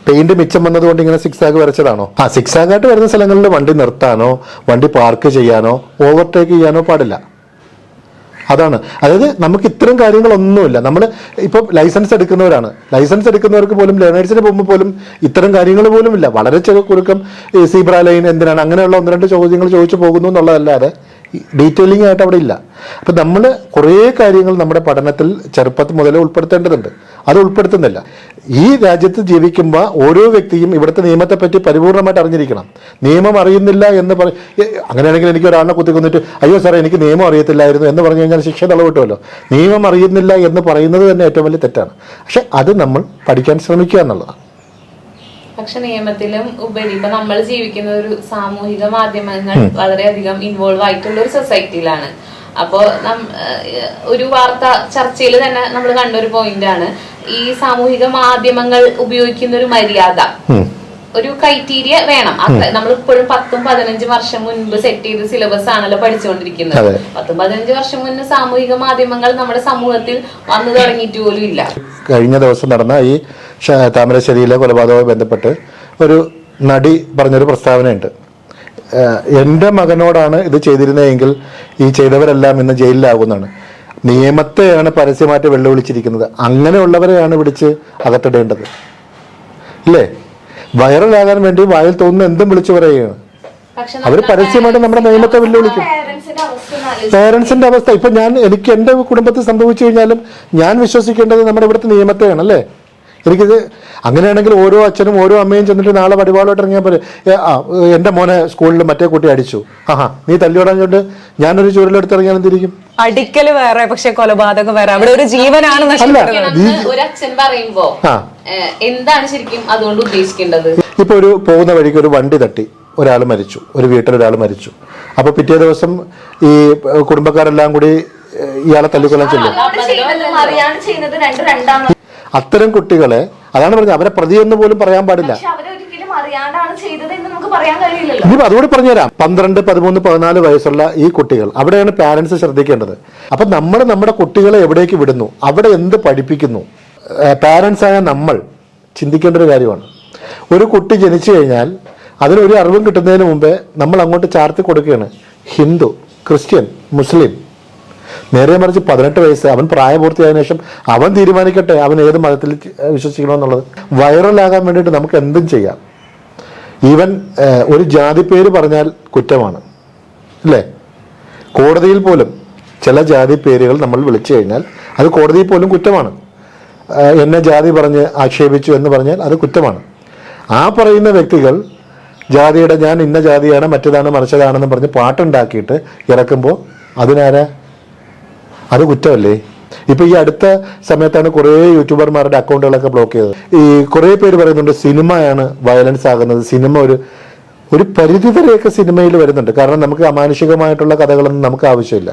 പെയിന്റ് മിച്ചം വന്നതുകൊണ്ട് ഇങ്ങനെ സിക്സാഗ് വരച്ചതാണോ? സിക്സാഗ് ആയിട്ട് വരുന്ന സ്ഥലങ്ങളിൽ വണ്ടി നിർത്താനോ വണ്ടി പാർക്ക് ചെയ്യാനോ ഓവർടേക്ക് ചെയ്യാനോ പാടില്ല. അതാണ്. അതായത് നമുക്ക് ഇത്തരം കാര്യങ്ങളൊന്നുമില്ല. നമ്മൾ ഇപ്പോൾ ലൈസൻസ് എടുക്കുന്നവർക്ക് പോലും, ലേണേഴ്സിന് പോകുമ്പോൾ പോലും ഇത്തരം കാര്യങ്ങൾ പോലും ഇല്ല. വളരെ കുറുക്കം സീബ്ര ലൈൻ എന്തിനാണ്, അങ്ങനെയുള്ള 1-2 ചോദ്യങ്ങൾ ചോദിച്ചു പോകുന്നു എന്നുള്ളതല്ലാതെ ഡീറ്റെയിലിംഗ് ആയിട്ട് അവിടെ ഇല്ല. അപ്പം നമ്മൾ കുറേ കാര്യങ്ങൾ നമ്മുടെ പഠനത്തിൽ ചെറുപ്പത്തിൽ മുതലേ ഉൾപ്പെടുത്തേണ്ടതുണ്ട്. അത് ഉൾപ്പെടുത്തുന്നില്ല. ഈ രാജ്യത്ത് ജീവിക്കുമ്പോൾ ഓരോ വ്യക്തിയും ഇവിടുത്തെ നിയമത്തെപ്പറ്റി പരിപൂർണമായിട്ട് അറിഞ്ഞിരിക്കണം. നിയമം അറിയുന്നില്ല എന്ന് അങ്ങനെയാണെങ്കിൽ എനിക്ക് ഒരാളിനെ കുത്തിക്കൊന്നിട്ട് അയ്യോ സാറേ എനിക്ക് നിയമം അറിയത്തില്ലായിരുന്നു എന്ന് പറഞ്ഞു കഴിഞ്ഞാൽ ശിക്ഷ തളവ് കിട്ടുമല്ലോ. നിയമം അറിയുന്നില്ല എന്ന് പറയുന്നത് തന്നെ ഏറ്റവും വലിയ തെറ്റാണ്. പക്ഷെ അത് നമ്മൾ പഠിക്കാൻ ശ്രമിക്കുക എന്നുള്ളതാണ്.
പക്ഷെ നിയമത്തിലും ഉപരി ഇപ്പൊ നമ്മൾ ജീവിക്കുന്ന ഒരു സാമൂഹിക മാധ്യമങ്ങൾ വളരെയധികം ഇൻവോൾവ് ആയിട്ടുള്ള ഒരു സൊസൈറ്റിയിലാണ്. അപ്പോ ഒരു വാർത്ത ചർച്ചയിൽ തന്നെ നമ്മൾ കണ്ടൊരു പോയിന്റാണ് ഈ സാമൂഹിക മാധ്യമങ്ങൾ ഉപയോഗിക്കുന്ന ഒരു മര്യാദ, ഒരു ക്രൈറ്റീരിയ വേണം. നമ്മൾ ഇപ്പോഴും 10-15 വർഷം മുൻപ് സെറ്റ് ചെയ്ത സിലബസ് ആണല്ലോ പഠിച്ചുകൊണ്ടിരിക്കുന്നത്. 10-15 വർഷം മുൻപ് സാമൂഹിക മാധ്യമങ്ങൾ നമ്മുടെ സമൂഹത്തിൽ വന്നു തുടങ്ങിയിട്ട് പോലും ഇല്ല.
കഴിഞ്ഞ ദിവസം നടന്ന ഈ താമരശ്ശേരിയിലെ കൊലപാതകവുമായി ബന്ധപ്പെട്ട് ഒരു നടി പറഞ്ഞൊരു പ്രസ്താവനയുണ്ട്. എൻ്റെ മകനോടാണ് ഇത് ചെയ്തിരുന്നതെങ്കിൽ ഈ ചെയ്തവരെല്ലാം ഇന്ന് ജയിലിലാകുന്നതാണ്. നിയമത്തെയാണ് പരസ്യമായിട്ട് വെല്ലുവിളിച്ചിരിക്കുന്നത്. അങ്ങനെയുള്ളവരെയാണ് പിടിച്ച് അകത്തിടേണ്ടത്, ഇല്ലേ? വൈറലാകാൻ വേണ്ടി വായിൽ തോന്നുന്ന എന്തും വിളിച്ചു പറയുകയാണ്. അവർ പരസ്യമായിട്ട് നമ്മുടെ നിയമത്തെ വെല്ലുവിളിക്കും. പേരൻസിന്റെ അവസ്ഥ ഇപ്പൊ എനിക്ക് എൻ്റെ കുടുംബത്തിൽ സംഭവിച്ചു കഴിഞ്ഞാലും ഞാൻ വിശ്വസിക്കേണ്ടത് നമ്മുടെ ഇവിടുത്തെ നിയമത്തെയാണ്, അല്ലേ? എനിക്കിത് അങ്ങനെയാണെങ്കിൽ ഓരോ അച്ഛനും ഓരോ അമ്മയും ചെന്നിട്ട് നാളെ വടിവാളോട്ട് ഇറങ്ങിയാൽ പോലെ എൻ്റെ മോനെ സ്കൂളിൽ മറ്റേ കുട്ടി അടിച്ചു, നീ തല്ലിയോടാഞ്ഞോണ്ട് ഞാനൊരു ചുരുളെടുത്തിറങ്ങിയാൽ എന്തിരിക്കും?
അടിക്കല് വേറെ, പക്ഷെ കൊലപാതകം വേറെ. അവിടെ ഒരു ജീവനാണ്
ഒരു അച്ഛൻ പറയുമ്പോ എന്താണ് ശരിക്കും അതുകൊണ്ട് ഉദ്ദേശിക്കേണ്ടത്?
ഇപ്പൊ പോകുന്ന വഴിക്ക് ഒരു വണ്ടി തട്ടി ഒരാൾ മരിച്ചു, ഒരു വീട്ടിലൊരാൾ മരിച്ചു. അപ്പോൾ പിറ്റേ ദിവസം ഈ കുടുംബക്കാരെല്ലാം കൂടി ഇയാളെ തല്ലിക്കൊല്ലാൻ ചെല്ലും. അത്തരം കുട്ടികളെ, അതാണ് പറഞ്ഞത്, അവരെ പ്രതിയെന്ന് പോലും പറയാൻ പാടില്ല. ഇനി അതുകൂടി പറഞ്ഞുതരാം. 12, 13, 14 വയസ്സുള്ള ഈ കുട്ടികൾ, അവിടെയാണ് പാരന്റ്സ് ശ്രദ്ധിക്കേണ്ടത്. അപ്പൊ നമ്മൾ നമ്മുടെ കുട്ടികളെ എവിടേക്ക് വിടുന്നു, അവിടെ എന്ത് പഠിപ്പിക്കുന്നു, പാരന്റ്സ് ആയ നമ്മൾ ചിന്തിക്കേണ്ട ഒരു കാര്യമാണ്. ഒരു കുട്ടി ജനിച്ചു കഴിഞ്ഞാൽ അതിനൊരു അറിവും കിട്ടുന്നതിന് മുമ്പേ നമ്മൾ അങ്ങോട്ട് ചാർത്തി കൊടുക്കുകയാണ്. ഹിന്ദു, ക്രിസ്ത്യൻ, മുസ്ലിം. നേരെ മറിച്ച് 18 വയസ്സ്, അവൻ പ്രായപൂർത്തിയായതിനു ശേഷം അവൻ തീരുമാനിക്കട്ടെ അവൻ ഏത് മതത്തിൽ വിശ്വസിക്കണമെന്നുള്ളത്. വൈറലാകാൻ വേണ്ടിയിട്ട് നമുക്ക് എന്തും ചെയ്യാം. ഈവൻ ഒരു ജാതി പേര് പറഞ്ഞാൽ കുറ്റമാണ്, അല്ലേ? കോടതിയിൽ പോലും ചില ജാതി പേരുകൾ നമ്മൾ വിളിച്ചു കഴിഞ്ഞാൽ അത് കോടതിയിൽ പോലും കുറ്റമാണ്. എന്നെ ജാതി പറഞ്ഞ് ആക്ഷേപിച്ചു എന്ന് പറഞ്ഞാൽ അത് കുറ്റമാണ്. ആ പറയുന്ന വ്യക്തികൾ ജാതിയുടെ, ഞാൻ ഇന്ന ജാതിയാണ്, മറ്റേതാണ്, മറിച്ചതാണെന്ന് പറഞ്ഞ് പാട്ടുണ്ടാക്കിയിട്ട് ഇറക്കുമ്പോൾ അതിനാരാ? അത് കുറ്റമല്ലേ? ഇപ്പൊ ഈ അടുത്ത സമയത്താണ് കുറേ യൂട്യൂബർമാരുടെ അക്കൗണ്ടുകളൊക്കെ ബ്ലോക്ക് ചെയ്തത്. ഈ കുറേ പേര് പറയുന്നുണ്ട് സിനിമയാണ് വയലൻസ് ആകുന്നത്. സിനിമ ഒരു പരിധി വരെയൊക്കെ സിനിമയിൽ വരുന്നുണ്ട്. കാരണം നമുക്ക് അമാനുഷികമായിട്ടുള്ള കഥകളൊന്നും നമുക്ക് ആവശ്യമില്ല.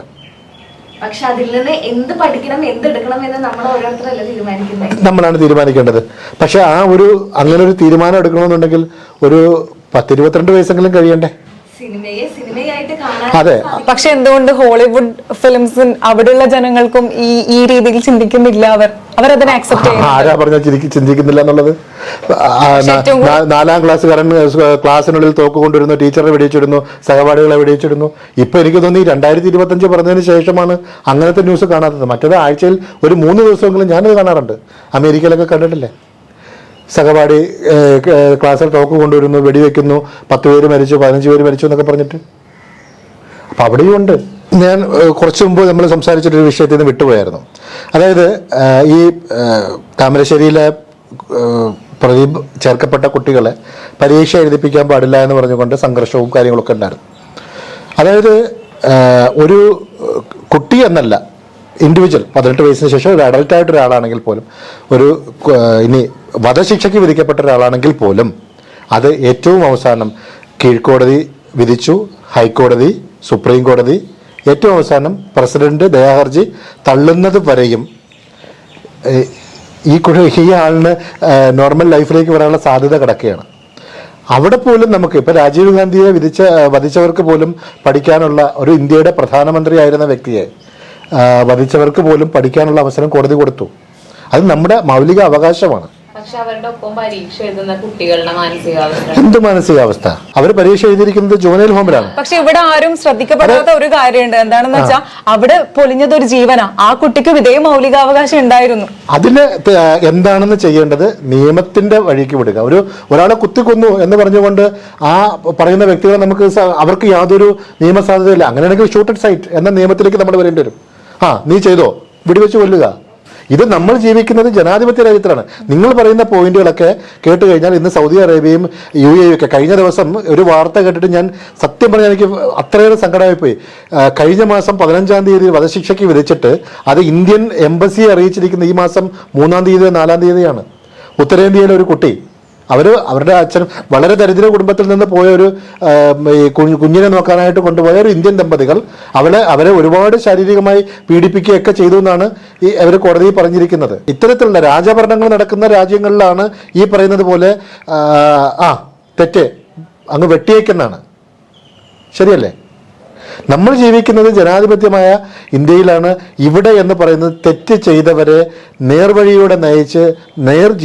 പക്ഷെ അതിൽ നിന്ന് എന്ത് പഠിക്കണം, എന്തെടുക്കണം എന്ന് നമ്മൾ ഓരോരുത്തരല്ല തീരുമാനിക്കുന്നത്.
നമ്മളാണ് തീരുമാനിക്കേണ്ടത്. പക്ഷെ അങ്ങനെ ഒരു തീരുമാനം എടുക്കണമെന്നുണ്ടെങ്കിൽ ഒരു 10-22 വയസ്സെങ്കിലും കഴിയണ്ടേ? അതെ.
പക്ഷെ എന്തുകൊണ്ട് ഹോളിവുഡ് ഫിലിംസ് അവിടെയുള്ള ജനങ്ങൾക്കും ഈ രീതിയിൽ ചിന്തിക്കുന്നില്ല? അവരതിനെ അക്സെപ്റ്റ് ചെയ്യുന്നു.
ആരാ പറഞ്ഞാൽ ചിന്തിക്കുന്നില്ല എന്നുള്ളത്? 4ാം ക്ലാസ്സുകാരൻ ക്ലാസ്സിനുള്ളിൽ തോക്ക് കൊണ്ടുവരുന്നു, ടീച്ചറെ വെടിയിച്ചിടുന്നു, സഹപാഠികളെ വെടിയിച്ചിടുന്നു. ഇപ്പൊ എനിക്ക് തോന്നി 2025 പറഞ്ഞതിന് ശേഷമാണ് അങ്ങനത്തെ ന്യൂസ് കാണാത്തത്. മറ്റേത് ആഴ്ചയിൽ ഒരു 3 ദിവസമെങ്കിലും ഞാനത് കാണാറുണ്ട്. അമേരിക്കയിലൊക്കെ കണ്ടിട്ടില്ലേ? സഹപാഠി ക്ലാസ്സിൽ തോക്ക് കൊണ്ടുവരുന്നു, വെടിവെക്കുന്നു, 10 പേര് മരിച്ചു, 15 പേര് മരിച്ചു എന്നൊക്കെ പറഞ്ഞിട്ട്. അപ്പം അവിടെയും ഉണ്ട്. ഞാൻ കുറച്ച് മുമ്പ് നമ്മൾ സംസാരിച്ചിട്ടൊരു വിഷയത്തിൽ നിന്ന് വിട്ടുപോയായിരുന്നു. അതായത് ഈ താമരശ്ശേരിയിലെ പ്രദീപ് ചേർക്കപ്പെട്ട കുട്ടികളെ പരീക്ഷ എഴുതിപ്പിക്കാൻ പാടില്ല എന്ന് പറഞ്ഞുകൊണ്ട് സംഘർഷവും കാര്യങ്ങളൊക്കെ ഉണ്ടായിരുന്നു. അതായത് ഒരു കുട്ടി എന്നല്ല, ഇൻഡിവിജ്വൽ 18 വയസ്സിന് ശേഷം ഒരു അഡൽട്ടായിട്ട് ഒരാളാണെങ്കിൽ പോലും, ഇനി വധശിക്ഷയ്ക്ക് വിധിക്കപ്പെട്ട ഒരാളാണെങ്കിൽ പോലും അത് ഏറ്റവും അവസാനം കീഴ്ക്കോടതി വിധിച്ചു, ഹൈക്കോടതി, സുപ്രീം കോടതി, ഏറ്റവും അവസാനം പ്രസിഡന്റ് ദയാഹർജി തള്ളുന്നത് വരെയും ഈ ആളിന് നോർമൽ ലൈഫിലേക്ക് വരാനുള്ള സാധ്യത കിടക്കുകയാണ്. അവിടെ പോലും നമുക്ക് ഇപ്പോൾ രാജീവ് ഗാന്ധിയെ വധിച്ചവർക്ക് പോലും പഠിക്കാനുള്ള, ഒരു ഇന്ത്യയുടെ പ്രധാനമന്ത്രി ആയിരുന്ന വ്യക്തിയെ വധിച്ചവർക്ക് പോലും പഠിക്കാനുള്ള അവസരം കോടതി കൊടുത്തു. അത് നമ്മുടെ മൗലിക അവകാശമാണ്.
പക്ഷെ അവരുടെ ഒപ്പം പരീക്ഷ എഴുതുന്ന കുട്ടികളുടെ മാനസികാവസ്ഥ,
എന്ത് മാനസികാവസ്ഥ? അവർ പരീക്ഷ എഴുതിയിരിക്കുന്നത് ജുവനൈൽ ഹോമിലാണ്.
പക്ഷെ ഇവിടെ ആരും ശ്രദ്ധിക്കപ്പെടാത്ത ഒരു കാര്യമുണ്ട്. എന്താണെന്ന് വെച്ചാൽ അവിടെ പൊലിഞ്ഞത് ഒരു ജീവനാ. ആ കുട്ടിക്ക് ഇതേ മൗലികാവകാശം ഉണ്ടായിരുന്നു. അതിന്
എന്താണെന്ന് ചെയ്യേണ്ടത്? നിയമത്തിന്റെ വഴിക്ക് വിടുക. ഒരാളെ കുത്തിക്കൊന്നു എന്ന് പറഞ്ഞുകൊണ്ട് ആ പറയുന്ന വ്യക്തികളെ അവർക്ക് യാതൊരു നിയമസാധ്യതയില്ല. അങ്ങനെയാണെങ്കിൽ ഷൂട്ടഡ് സൈറ്റ് എന്ന നിയമത്തിലേക്ക് നമ്മൾ വരേണ്ടി വരും. നീ ചെയ്തോ, വെടിവെച്ച് കൊല്ലുക. ഇത് നമ്മൾ ജീവിക്കുന്നത് ജനാധിപത്യ രാജ്യത്തിലാണ്. നിങ്ങൾ പറയുന്ന പോയിന്റുകളൊക്കെ കേട്ട് കഴിഞ്ഞാൽ ഇന്ന് സൗദി അറേബ്യയും UAE ഒക്കെ, കഴിഞ്ഞ ദിവസം ഒരു വാർത്ത കേട്ടിട്ട് ഞാൻ സത്യം പറഞ്ഞാൽ എനിക്ക് അത്രയേറെ സങ്കടമായിപ്പോയി. കഴിഞ്ഞ മാസം 15-ാം തീയതി വധശിക്ഷയ്ക്ക് വിധിച്ചിട്ട് അത് ഇന്ത്യൻ എംബസിയെ അറിയിച്ചിരിക്കുന്ന ഈ മാസം 3-ാം തീയതിയോ 4-ാം തീയതിയാണ്. ഉത്തരേന്ത്യയിലെ ഒരു കുട്ടി, അവരുടെ അച്ഛൻ വളരെ ദരിദ്ര കുടുംബത്തിൽ നിന്ന് പോയ ഒരു കുഞ്ഞിനെ നോക്കാനായിട്ട് കൊണ്ടുപോയ ഒരു ഇന്ത്യൻ ദമ്പതികൾ അവരെ ഒരുപാട് ശാരീരികമായി പീഡിപ്പിക്കുകയൊക്കെ ചെയ്തു എന്നാണ് അവർ കോടതിയിൽ പറഞ്ഞിരിക്കുന്നത്. ഇത്തരത്തിലുള്ള രാജഭരണങ്ങൾ നടക്കുന്ന രാജ്യങ്ങളിലാണ് ഈ പറയുന്നത് പോലെ തെറ്റ് അങ്ങ് വെട്ടിയേക്കെന്നാണ്. ശരിയല്ലേ? നമ്മൾ ജീവിക്കുന്നത് ജനാധിപത്യമായ ഇന്ത്യയിലാണ്. ഇവിടെ എന്ന് പറയുന്നത് തെറ്റ് ചെയ്തവരെ നേർവഴിയോടെ നയിച്ച്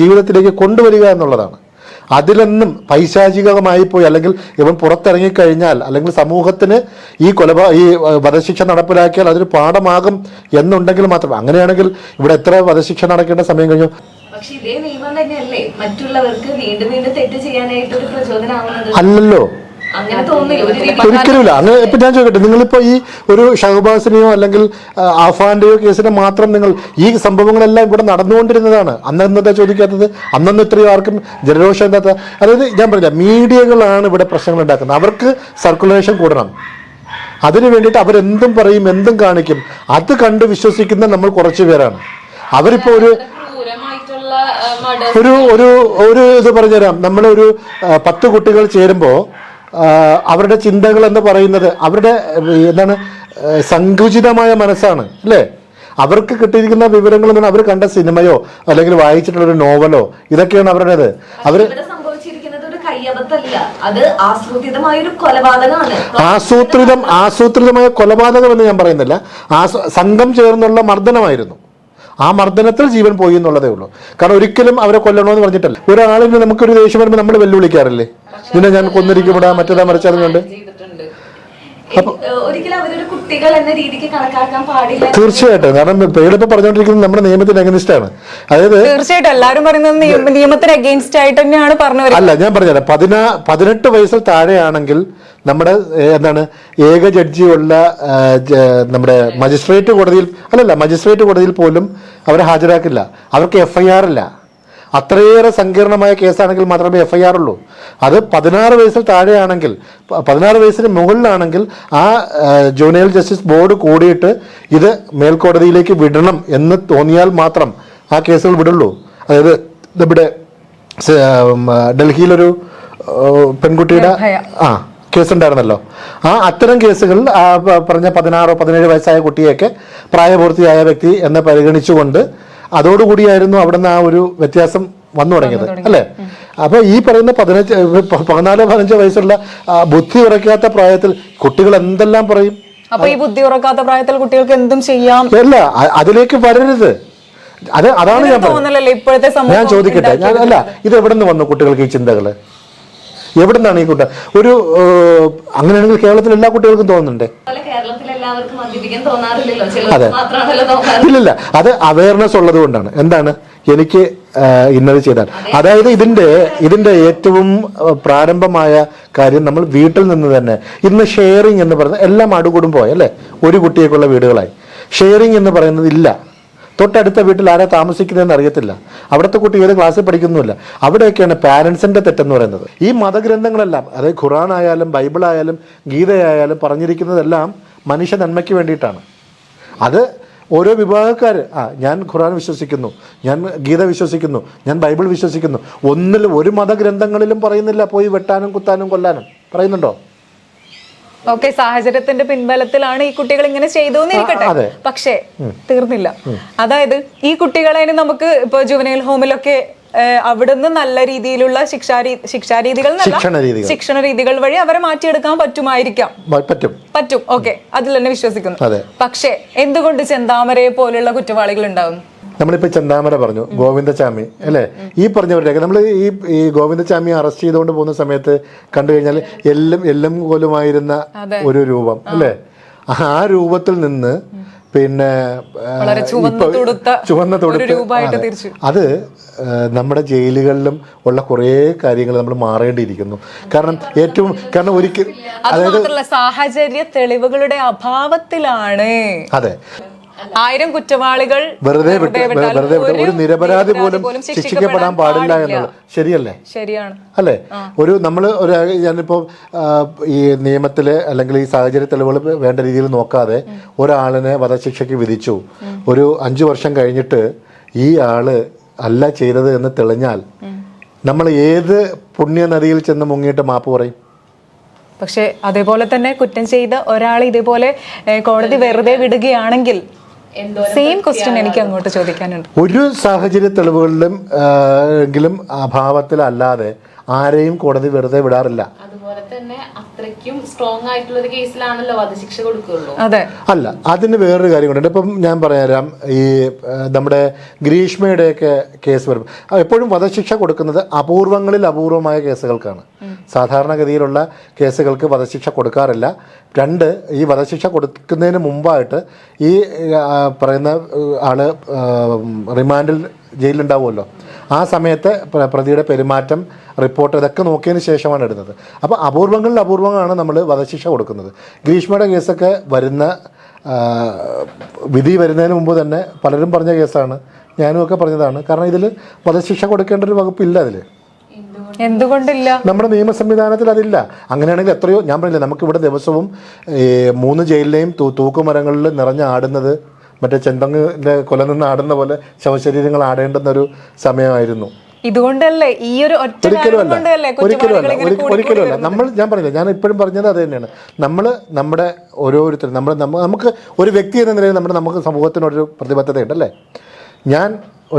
ജീവിതത്തിലേക്ക് കൊണ്ടുവരിക എന്നുള്ളതാണ്. അതിലൊന്നും പൈശാചികമായി പോയി, അല്ലെങ്കിൽ ഇവൻ പുറത്തിറങ്ങിക്കഴിഞ്ഞാൽ, അല്ലെങ്കിൽ സമൂഹത്തിന് ഈ വധശിക്ഷ നടപ്പിലാക്കിയാൽ അതൊരു പാഠമാകും എന്നുണ്ടെങ്കിൽ മാത്രം. അങ്ങനെയാണെങ്കിൽ ഇവിടെ എത്ര വധശിക്ഷ നടക്കേണ്ട സമയം കഴിഞ്ഞു?
പക്ഷേ ഇതേ നിയമം തന്നെയല്ലേ മറ്റുള്ളവർക്ക് വീണ്ടും വീണ്ടും തെറ്റ് ചെയ്യാനായിട്ട് ഒരു പ്രചോദനമാവുന്നത്?
അല്ലല്ലോ, ഒരിക്കലുമില്ല. അങ്ങനെ ഇപ്പൊ ഞാൻ ചോദിക്കട്ടെ, നിങ്ങളിപ്പോ ഈ ഒരു ഷഹബാസിനെയോ അല്ലെങ്കിൽ ആഫാന്റെയോ കേസിനെ മാത്രം ഈ സംഭവങ്ങളെല്ലാം ഇവിടെ നടന്നുകൊണ്ടിരുന്നതാണ്. അന്നെന്താ ചോദിക്കാത്തത്? അന്നൊന്നും ഇത്രയും ആർക്കും ജനരോഷം എന്താത്ത? അതായത് ഞാൻ പറഞ്ഞ മീഡിയകളാണ് ഇവിടെ പ്രശ്നങ്ങൾ ഉണ്ടാക്കുന്നത്. അവർക്ക് സർക്കുലേഷൻ കൂടണം. അതിനു വേണ്ടിയിട്ട് അവരെന്തും പറയും, എന്തും കാണിക്കും. അത് കണ്ട് വിശ്വസിക്കുന്ന നമ്മൾ കുറച്ചു പേരാണ്. അവരിപ്പോ ഒരു ഇത് പറഞ്ഞുതരാം. നമ്മളൊരു 10 കുട്ടികൾ ചേരുമ്പോൾ അവരുടെ ചിന്തകൾ എന്ന് പറയുന്നത് അവരുടെ എന്താണ് സങ്കുചിതമായ മനസ്സാണ് അല്ലേ? അവർക്ക് കിട്ടിയിരിക്കുന്ന വിവരങ്ങൾ എന്ന് പറഞ്ഞാൽ അവർ കണ്ട സിനിമയോ അല്ലെങ്കിൽ വായിച്ചിട്ടുള്ള ഒരു നോവലോ ഇതൊക്കെയാണ് അവരുടേത്. അവര്
സംഭവിച്ചിരിക്കുന്നത് ഒരു കയ്യബദ്ധമല്ല, അത് ആസൂത്രിതമായ ഒരു കൊലപാതകമാണ്.
ആസൂത്രിതമായ കൊലപാതകം എന്ന് ഞാൻ പറയുന്നില്ല, സംഘം ചേർന്നുള്ള മർദ്ദനമായിരുന്നു. ആ മർദ്ദനത്തിൽ ജീവൻ പോയി എന്നുള്ളതേ ഉള്ളൂ. കാരണം ഒരിക്കലും അവരെ കൊല്ലണമെന്ന് പറഞ്ഞിട്ടല്ല. ഒരാളിന് നമുക്കൊരു ദേഷ്യം വരുമ്പോൾ നമ്മൾ വെല്ലുവിളിക്കാറില്ലേ, ഇതിനെ ഞാൻ കൊന്നിരിക്കുമ്പോഴാ മറ്റേതാ മറിച്ചതുകൊണ്ട്.
ഒരിക്കലും അവരൊരു കുട്ടികൾ എന്ന രീതിക്ക് കണക്കാക്കാൻ പാടില്ല.
തീർച്ചയായിട്ടും. കാരണം പേരിപ്പോ പറഞ്ഞുകൊണ്ടിരിക്കുന്നത് നമ്മുടെ നിയമത്തിന് അഗൈൻസ്റ്റ് ആണ്. അതായത്
തീർച്ചയായിട്ടും എല്ലാവരും പറയുന്നത് നിയമത്തിന് അഗൈൻസ്റ്റ് ആയിട്ട് തന്നെയാണ് പറഞ്ഞത്.
അല്ല, ഞാൻ പറഞ്ഞത് 18 വയസ്സിൽ താഴെയാണെങ്കിൽ നമ്മുടെ എന്താണ് ഏക ജഡ്ജിയുള്ള നമ്മുടെ മജിസ്ട്രേറ്റ് കോടതിയിൽ പോലും അവരെ ഹാജരാക്കില്ല. അവർക്ക് FIR ഇല്ല. അത്രയേറെ സങ്കീർണമായ കേസാണെങ്കിൽ മാത്രമേ FIR ഉള്ളൂ. അത് 16 വയസ്സിൽ താഴെയാണെങ്കിൽ, 16 വയസ്സിന് മുകളിലാണെങ്കിൽ ആ ജുവനൈൽ ജസ്റ്റിസ് ബോർഡ് കൂടിയിട്ട് ഇത് മേൽക്കോടതിയിലേക്ക് വിടണം എന്ന് തോന്നിയാൽ മാത്രം ആ കേസുകൾ വിടുള്ളൂ. അതായത് ഇവിടെ ഡൽഹിയിലൊരു പെൺകുട്ടിയുടെ കേസുണ്ടായിരുന്നല്ലോ, അത്തരം കേസുകളിൽ പറഞ്ഞ 16-17 വയസ്സായ കുട്ടിയൊക്കെ പ്രായപൂർത്തിയായ വ്യക്തി എന്ന് പരിഗണിച്ചുകൊണ്ട് അതോടുകൂടിയായിരുന്നു അവിടുന്ന് ആ ഒരു വ്യത്യാസം വന്നു തുടങ്ങിയത് അല്ലേ? അപ്പൊ ഈ പറയുന്ന 14-15 വയസ്സുള്ള ബുദ്ധി ഉറക്കാത്ത പ്രായത്തിൽ കുട്ടികൾ എന്തെല്ലാം പറയും?
അപ്പൊ ഈ ബുദ്ധി ഉറക്കാത്ത പ്രായത്തിൽ കുട്ടികൾക്ക് എന്തും ചെയ്യാം
അല്ല, അതിലേക്ക് വരരുത്. അതാണ് ഞാൻ പറഞ്ഞത്. ഞാൻ ചോദിക്കട്ടെ, ഇത് എവിടെ നിന്ന് വന്നു കുട്ടികൾക്ക് ഈ ചിന്തകള്? എവിടുന്നാണ് ഈ കുട്ട ഒരു അങ്ങനെയാണെങ്കിൽ കേരളത്തിൽ എല്ലാ കുട്ടികൾക്കും തോന്നുന്നുണ്ടേ? അതെ, ഇല്ലില്ല, അത് അവയർനെസ് ഉള്ളത് കൊണ്ടാണ്. എന്താണ് എനിക്ക് ഇന്നത് ചെയ്താൽ, അതായത് ഇതിന്റെ ഏറ്റവും പ്രാരംഭമായ കാര്യം നമ്മൾ വീട്ടിൽ നിന്ന് തന്നെ. ഇന്ന് ഷെയറിങ് എന്ന് പറയുന്നത് എല്ലാം അടുകുടുംബമായി അല്ലേ? ഒരു കുട്ടിയേക്കുള്ള വീടുകളായി. ഷെയറിങ് എന്ന് പറയുന്നത് ഇല്ല. തൊട്ടടുത്ത വീട്ടിൽ ആരാ താമസിക്കുന്നതെന്ന് അറിയത്തില്ല. അവിടുത്തെ കുട്ടി ഏത് ക്ലാസ്സിൽ പഠിക്കുന്നുമില്ല. അവിടെയൊക്കെയാണ് പാരൻസിന്റെ തെറ്റെന്ന് പറയുന്നത്. ഈ മതഗ്രന്ഥങ്ങളെല്ലാം, അതായത് ഖുറാൻ ആയാലും ബൈബിൾ ആയാലും ഗീതയായാലും പറഞ്ഞിരിക്കുന്നതെല്ലാം മനുഷ്യ നന്മയ്ക്ക് വേണ്ടിയിട്ടാണ്. അത് ഓരോ വിഭാഗക്കാർ ഞാൻ ഖുറാൻ വിശ്വസിക്കുന്നു, ഞാൻ ഗീത വിശ്വസിക്കുന്നു, ഞാൻ ബൈബിൾ വിശ്വസിക്കുന്നു, ഒരു മതഗ്രന്ഥങ്ങളിലും പറയുന്നില്ല പോയി വെട്ടാനും കുത്താനും കൊല്ലാനും. പറയുന്നുണ്ടോ?
ഓക്കെ, സാഹചര്യത്തിന്റെ പിൻബലത്തിലാണ് ഈ കുട്ടികൾ ഇങ്ങനെ ചെയ്തോന്നിരിക്കട്ടെ. പക്ഷേ തീർന്നില്ല. അതായത് ഈ കുട്ടികളെ നമുക്ക് ഇപ്പൊ ജുവനൈൽ ഹോമിലൊക്കെ അവിടുന്ന് നല്ല രീതിയിലുള്ള ശിക്ഷണ രീതികൾ വഴി അവരെ മാറ്റിയെടുക്കാൻ പറ്റുമായിരിക്കാം. പറ്റും. ഓക്കെ, അതിൽ തന്നെ വിശ്വസിക്കുന്നു. പക്ഷേ എന്തുകൊണ്ട് ചെന്താമരയെ പോലുള്ള കുറ്റവാളികൾ ഉണ്ടാവും?
നമ്മളിപ്പോ ചെന്താമര പറഞ്ഞു, ഗോവിന്ദചാമി അല്ലെ? ഈ പറഞ്ഞവരുടെയൊക്കെ നമ്മൾ ഈ ഗോവിന്ദചാമിയെ അറസ്റ്റ് ചെയ്തുകൊണ്ട് പോകുന്ന സമയത്ത് കണ്ടു കഴിഞ്ഞാൽ എല്ലും കോലുമായിരുന്ന ഒരു രൂപം അല്ലെ? ആ രൂപത്തിൽ നിന്ന് പിന്നെ ചുവന്ന തൊടുത്ത് അത് നമ്മുടെ ജയിലുകളിലും ഉള്ള കുറേ കാര്യങ്ങൾ നമ്മൾ മാറേണ്ടിയിരിക്കുന്നു. കാരണം ഒരിക്കലും
സാഹചര്യ തെളിവുകളുടെ അഭാവത്തിലാണ്.
അതെ,
1000 കുറ്റവാളികൾ
വെറുതെ ഒരു നിരപരാധി പോലും ശിക്ഷിക്കപ്പെടാൻ പാടില്ല എന്നുള്ളത് ശരിയല്ലേ? ശരിയാണ് അല്ലേ? ഞാനിപ്പോ ഈ നിയമത്തില് അല്ലെങ്കിൽ ഈ സാഹചര്യ തെളിവുകൾ വേണ്ട രീതിയിൽ നോക്കാതെ ഒരാളിനെ വധശിക്ഷയ്ക്ക് വിധിച്ചു. ഒരു 5 വർഷം കഴിഞ്ഞിട്ട് ഈ ആള് അല്ല ചെയ്തത് എന്ന് തെളിഞ്ഞാൽ നമ്മൾ ഏത് പുണ്യനദിയിൽ ചെന്ന് മുങ്ങിയിട്ട് മാപ്പ് പറയും?
പക്ഷെ അതേപോലെ തന്നെ കുറ്റം ചെയ്ത ഒരാളെ ഇതേപോലെ കോടതി വെറുതെ വിടുകയാണെങ്കിൽ സെയിം ക്വസ്റ്റ്യൻ എനിക്ക് അങ്ങോട്ട് ചോദിക്കാനുണ്ട്.
ഒരു സാഹചര്യ തെളിവുകളിലും എങ്കിലും അഭാവത്തിലല്ലാതെ ആരെയും കോടതി വെറുതെ വിടാറില്ല.
അതുപോലെ തന്നെ അത്രയ്ക്കും സ്ട്രോങ് ആയിട്ടുള്ള ഒരു കേസിലാണല്ലോ വധശിക്ഷ കൊടുക്കുള്ളൂ.
അതെ,
അല്ല,
അതിന് വേറൊരു കാര്യം കൂടെ. ഇപ്പം ഞാൻ പറയാം, ഈ നമ്മുടെ ഗ്രീഷ്മയുടെയൊക്കെ കേസ് വരും, എപ്പോഴും വധശിക്ഷ കൊടുക്കുന്നത് അപൂർവമായ കേസുകൾക്കാണ്. സാധാരണഗതിയിലുള്ള കേസുകൾക്ക് വധശിക്ഷ കൊടുക്കാറില്ല. 2, ഈ വധശിക്ഷ കൊടുക്കുന്നതിന് മുമ്പായിട്ട് ഈ പറയുന്ന ആള് റിമാൻഡിൽ ജയിലിലുണ്ടാവുമല്ലോ, ആ സമയത്ത് പ്രതിയുടെ പെരുമാറ്റം റിപ്പോർട്ട് ഇതൊക്കെ നോക്കിയതിന് ശേഷമാണ് ഇടുന്നത്. അപ്പോൾ അപൂർവങ്ങളാണ് നമ്മൾ വധശിക്ഷ കൊടുക്കുന്നത്. ഗ്രീഷ്മയുടെ കേസൊക്കെ വിധി വരുന്നതിന് മുമ്പ് തന്നെ പലരും പറഞ്ഞ കേസാണ്, ഞാനും ഒക്കെ പറഞ്ഞതാണ്. കാരണം ഇതിൽ വധശിക്ഷ കൊടുക്കേണ്ട ഒരു വകുപ്പില്ല. അതിൽ
എന്തുകൊണ്ടില്ല? നമ്മുടെ
നിയമ സംവിധാനത്തിൽ അതില്ല. അങ്ങനെയാണെങ്കിൽ എത്രയോ, ഞാൻ പറഞ്ഞില്ല, നമുക്കിവിടെ ദിവസവും 3 ജയിലിലെയും തൂക്കുമരങ്ങളിൽ നിറഞ്ഞ് ആടുന്നത് മറ്റേ ചെന്തങ്ങിൻ്റെ കൊല നിന്ന് ആടുന്ന പോലെ ശവശരീരങ്ങൾ ആടേണ്ടുന്നൊരു സമയമായിരുന്നു.
ഇതുകൊണ്ടല്ലേ ഈ ഒരു ഒറ്റ കാരണം കൊണ്ടല്ലേ കുറ്റവാളികൾ ഇങ്ങനെ
ഒരിക്കലുമല്ല. ഞാൻ പറഞ്ഞില്ല, ഞാൻ ഇപ്പോഴും പറഞ്ഞത് അത് തന്നെയാണ്. നമ്മുടെ ഓരോരുത്തരും നമുക്ക് ഒരു വ്യക്തി എന്ന നിലയിൽ നമുക്ക് സമൂഹത്തിനൊരു പ്രതിബദ്ധതയുണ്ടല്ലേ. ഞാൻ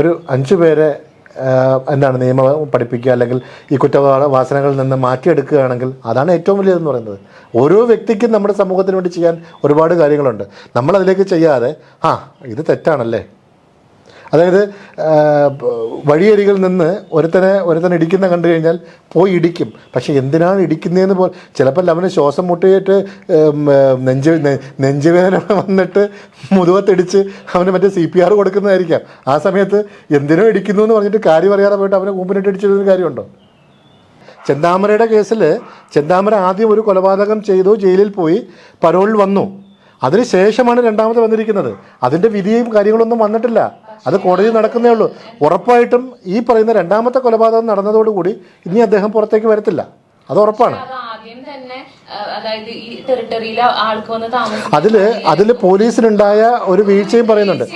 ഒരു 5 പേരെ നിയമം പഠിപ്പിക്കുക, അല്ലെങ്കിൽ ഈ കുറ്റവാസനകളിൽ നിന്ന് മാറ്റിയെടുക്കുകയാണെങ്കിൽ അതാണ് ഏറ്റവും വലിയതെന്ന് പറയുന്നത്. ഓരോ വ്യക്തിക്കും നമ്മുടെ സമൂഹത്തിന് വേണ്ടി ചെയ്യാൻ ഒരുപാട് കാര്യങ്ങളുണ്ട്. നമ്മളതിലേക്ക് ചെയ്യാതെ ഇത് തെറ്റാണല്ലേ, അതായത് വഴിയരികിൽ നിന്ന് ഒരുത്തനെ ഇടിക്കുന്ന കണ്ടു കഴിഞ്ഞാൽ പോയി ഇടിക്കും. പക്ഷെ എന്തിനാണ് ഇടിക്കുന്നതെന്ന് ചിലപ്പോൾ അവന് ശ്വാസം മുട്ടിയിട്ട് നെഞ്ചുവേദന വന്നിട്ട് മുതുകത്തിടിച്ച് അവന് മറ്റേ CPR കൊടുക്കുന്നതായിരിക്കാം. ആ സമയത്ത് എന്തിനോ ഇടിക്കുന്നു എന്ന് പറഞ്ഞിട്ട് കാര്യം അറിയാതെ പോയിട്ട് അവനെ കൂമ്പിനിട്ട് ഇടിച്ചിരുന്ന കാര്യമുണ്ടോ? ചെന്താമരയുടെ കേസിൽ ചെന്താമര ആദ്യം ഒരു കൊലപാതകം ചെയ്തു, ജയിലിൽ പോയി, പരോളിൽ വന്നു. അതിനുശേഷമാണ് രണ്ടാമത് വന്നിരിക്കുന്നത്. അതിൻ്റെ വിധിയും കാര്യങ്ങളൊന്നും വന്നിട്ടില്ല, അത് കോടതിയിൽ നടക്കുന്നേ ഉള്ളൂ. ഉറപ്പായിട്ടും ഈ പറയുന്ന രണ്ടാമത്തെ കൊലപാതകം നടന്നതോടുകൂടി ഇനി അദ്ദേഹം പുറത്തേക്ക് വരത്തില്ല, അത് ഉറപ്പാണ്. അതില് പോലീസിനുണ്ടായ ഒരു വീഴ്ചയും പറയുന്നുണ്ട്,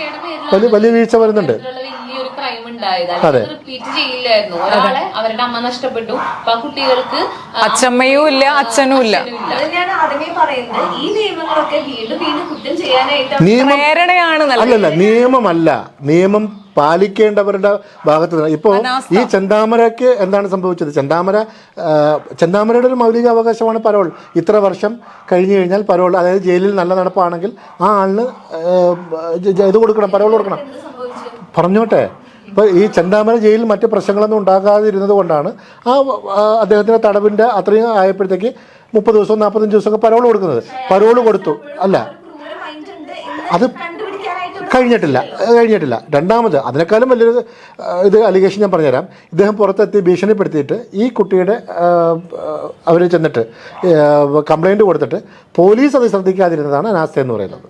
വലിയ വീഴ്ച വരുന്നുണ്ട്.
അതെ, റിപ്പീറ്റ് ചെയ്യില്ലായിരുന്നു. ഒരാളെ അവരുടെ അമ്മ നഷ്ടപ്പെട്ടു, അപ്പൊ ആ കുട്ടികൾക്ക്
അച്ഛമ്മയും ഇല്ല, അച്ഛനും ഇല്ല.
അതന്നെയാണ് ആദ്യമേ പറയുന്നത്, ഈ നിയമങ്ങളൊക്കെ വീണ്ടും കുറ്റം ചെയ്യാനായിട്ട്
അല്ലല്ല, നിയമമല്ല, നിയമം പാലിക്കേണ്ടവരുടെ ഭാഗത്ത്. ഇപ്പോൾ ഈ ചെന്താമരയ്ക്ക് എന്താണ് സംഭവിച്ചത്? ചെന്താമരയുടെ ഒരു മൗലിക അവകാശമാണ് പരോൾ. ഇത്ര വർഷം കഴിഞ്ഞു കഴിഞ്ഞാൽ പരോൾ, അതായത് ജയിലിൽ നല്ല നടപ്പാണെങ്കിൽ ആ ആളിന് ഇത് കൊടുക്കണം, പരോൾ കൊടുക്കണം. പറഞ്ഞോട്ടെ. ഇപ്പോൾ ഈ ചെന്താമര ജയിലിൽ മറ്റ് പ്രശ്നങ്ങളൊന്നും ഉണ്ടാകാതിരുന്നത് കൊണ്ടാണ് അദ്ദേഹത്തിൻ്റെ തടവിൻ്റെ അത്രയും ആയപ്പോഴത്തേക്ക് 30 ദിവസവും 45 ദിവസമൊക്കെ പരോൾ കൊടുക്കുന്നത്. പരോൾ കൊടുത്തു, അല്ല അത് കഴിഞ്ഞിട്ടില്ല. രണ്ടാമത് അതിനേക്കാളും വലിയൊരു അലിഗേഷൻ ഞാൻ പറഞ്ഞുതരാം. ഇദ്ദേഹം പുറത്തെത്തി ഭീഷണിപ്പെടുത്തിയിട്ട് ഈ കുട്ടിയുടെ അവർ ചെന്നിട്ട് കംപ്ലൈൻറ്റ് കൊടുത്തിട്ട് പോലീസ് അത് ശ്രദ്ധിക്കാതിരുന്നതാണ് അനാസ്ഥ എന്ന് പറയുന്നത്.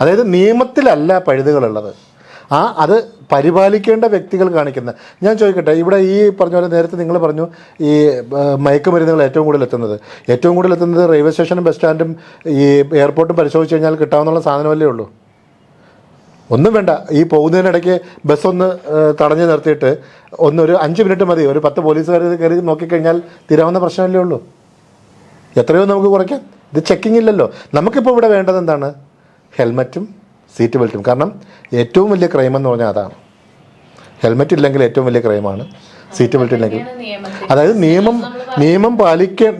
അതായത് നിയമത്തിലല്ല പഴുതുകളുള്ളത്, അത് പരിപാലിക്കേണ്ട വ്യക്തികൾ കാണിക്കുന്ന. ഞാൻ ചോദിക്കട്ടെ, ഇവിടെ ഈ പറഞ്ഞ പോലെ നേരത്തെ നിങ്ങൾ പറഞ്ഞു ഈ മയക്കുമരുന്നുകൾ ഏറ്റവും കൂടുതൽ എത്തുന്നത് റെയിൽവേ സ്റ്റേഷനും ബസ് സ്റ്റാൻഡും ഈ എയർപോർട്ടും പരിശോധിച്ച് കഴിഞ്ഞാൽ കിട്ടാവുന്ന സാധനമല്ലേ ഉള്ളൂ. ഒന്നും വേണ്ട, ഈ പോകുന്നതിനിടയ്ക്ക് ബസ് ഒന്ന് തടഞ്ഞു നിർത്തിയിട്ട് ഒരു 5 മിനിറ്റ് മതി, ഒരു 10 പോലീസുകാർ കയറി നോക്കിക്കഴിഞ്ഞാൽ തീരാവുന്ന പ്രശ്നമല്ലേ ഉള്ളൂ. എത്രയോ നമുക്ക് കുറയ്ക്കാം. ഇത് ചെക്കിംഗ് ഇല്ലല്ലോ. നമുക്കിപ്പോൾ ഇവിടെ വേണ്ടത് എന്താണ്? ഹെൽമറ്റും സീറ്റ് ബെൽറ്റും. കാരണം ഏറ്റവും വലിയ ക്രൈം എന്ന് പറഞ്ഞാൽ അതാണ്. ഹെൽമെറ്റ് ഇല്ലെങ്കിൽ ഏറ്റവും വലിയ ക്രൈമാണ്, സീറ്റ് ബെൽറ്റ് ഇല്ലെങ്കിൽ. അതായത്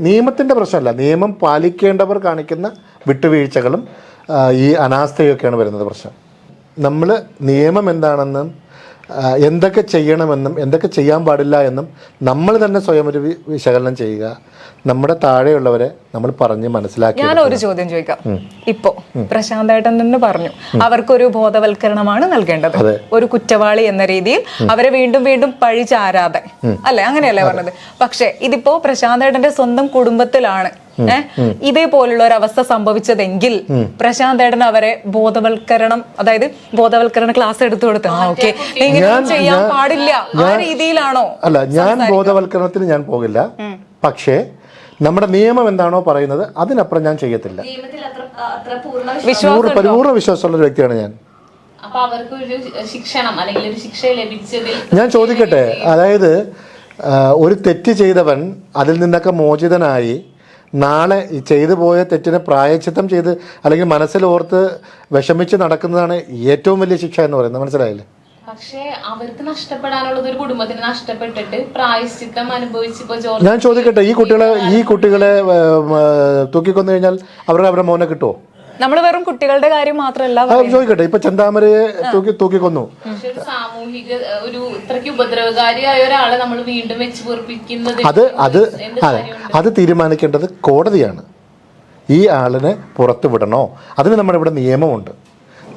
നിയമത്തിൻ്റെ പ്രശ്നമല്ല, നിയമം പാലിക്കേണ്ടവർ കാണിക്കുന്ന വിട്ടുവീഴ്ചകളും ഈ അനാസ്ഥയൊക്കെയാണ് വരുന്നത് പ്രശ്നം. നമ്മൾ നിയമം എന്താണെന്നും എന്തൊക്കെ ചെയ്യണമെന്നും എന്തൊക്കെ ചെയ്യാൻ പാടില്ല എന്നും നമ്മൾ തന്നെ സ്വയം ഒരു വിശകലനം ചെയ്യുക. നമ്മുടെ താഴെയുള്ളവരെ നമ്മൾ പറഞ്ഞ് മനസ്സിലാക്കി.
ഞാനൊരു ചോദ്യം ചോദിക്കാം. ഇപ്പോ പ്രശാന്ത് ഏട്ടൻ തന്നെ പറഞ്ഞു അവർക്കൊരു ബോധവൽക്കരണമാണ് നൽകേണ്ടത്, ഒരു കുറ്റവാളി എന്ന രീതിയിൽ അവരെ വീണ്ടും വീണ്ടും പഴി ചാരാതെ, അല്ലെ? അങ്ങനെയല്ലേ പറഞ്ഞത്? പക്ഷെ ഇതിപ്പോ പ്രശാന്ത് ഏട്ടന്റെ സ്വന്തം കുടുംബത്തിലാണ് ഇതേപോലുള്ള ഒരു അവസ്ഥ സംഭവിച്ചതെങ്കിൽ പ്രശാന്ത് ഏട്ടൻ അവരെ ബോധവൽക്കരണ ക്ലാസ് എടുത്തു കൊടുത്തു. ഓക്കെ, ഇങ്ങനെ ചെയ്യാൻ പാടില്ല ആ രീതിയിലാണോ?
അല്ല, ഞാൻ ബോധവൽക്കരണത്തിന് ഞാൻ പോകില്ല. പക്ഷേ നമ്മുടെ നിയമം എന്താണോ പറയുന്നത് അതിനപ്പുറം ഞാൻ ചെയ്യത്തില്ല. പരിപൂർണ്ണ വിശ്വാസമുള്ള ഒരു വ്യക്തിയാണ് ഞാൻ. ഞാൻ ചോദിക്കട്ടെ, അതായത് ഒരു തെറ്റ് ചെയ്തവൻ അതിൽ നിന്നൊക്കെ മോചിതനായി നാളെ ചെയ്തു പോയ തെറ്റിനെ പ്രായശ്ചിത്തം ചെയ്ത് അല്ലെങ്കിൽ മനസ്സിലോർത്ത് വിഷമിച്ച് നടക്കുന്നതാണ് ഏറ്റവും വലിയ ശിക്ഷ എന്ന് പറയുന്നത്. മനസ്സിലായില്ലേ?
പക്ഷേ അവർക്ക് നഷ്ടപ്പെടാനുള്ളത് ഒരു കുടുംബത്തിന് നഷ്ടപ്പെട്ടിട്ട് പ്രായശ്ചിത്തം അനുഭവിച്ച്.
ഞാൻ ചോദിക്കട്ടെ, ഈ കുട്ടികളെ തൂക്കിക്കൊന്നു കഴിഞ്ഞാൽ അവരുടെ മോനെ കിട്ടുമോ?
നമ്മൾ വെറും കുട്ടികളുടെ കാര്യം മാത്രമല്ല
ചോദിക്കട്ടെ, ഇപ്പൊ ചെന്താമരയെ തൂക്കിക്കൊന്നു.
സാമൂഹിക ഒരു ഇത്രയ്ക്ക് ഉപദ്രവകാരിയായ ഒരാളെ നമ്മൾ വീണ്ടും വെച്ച് പൊറിപ്പിക്കുന്നത്
അത് തീരുമാനിക്കേണ്ടത് കോടതിയാണ്. ഈ ആളിനെ പുറത്തു വിടണോ? അതിന് നമ്മുടെ ഇവിടെ നിയമമുണ്ട്.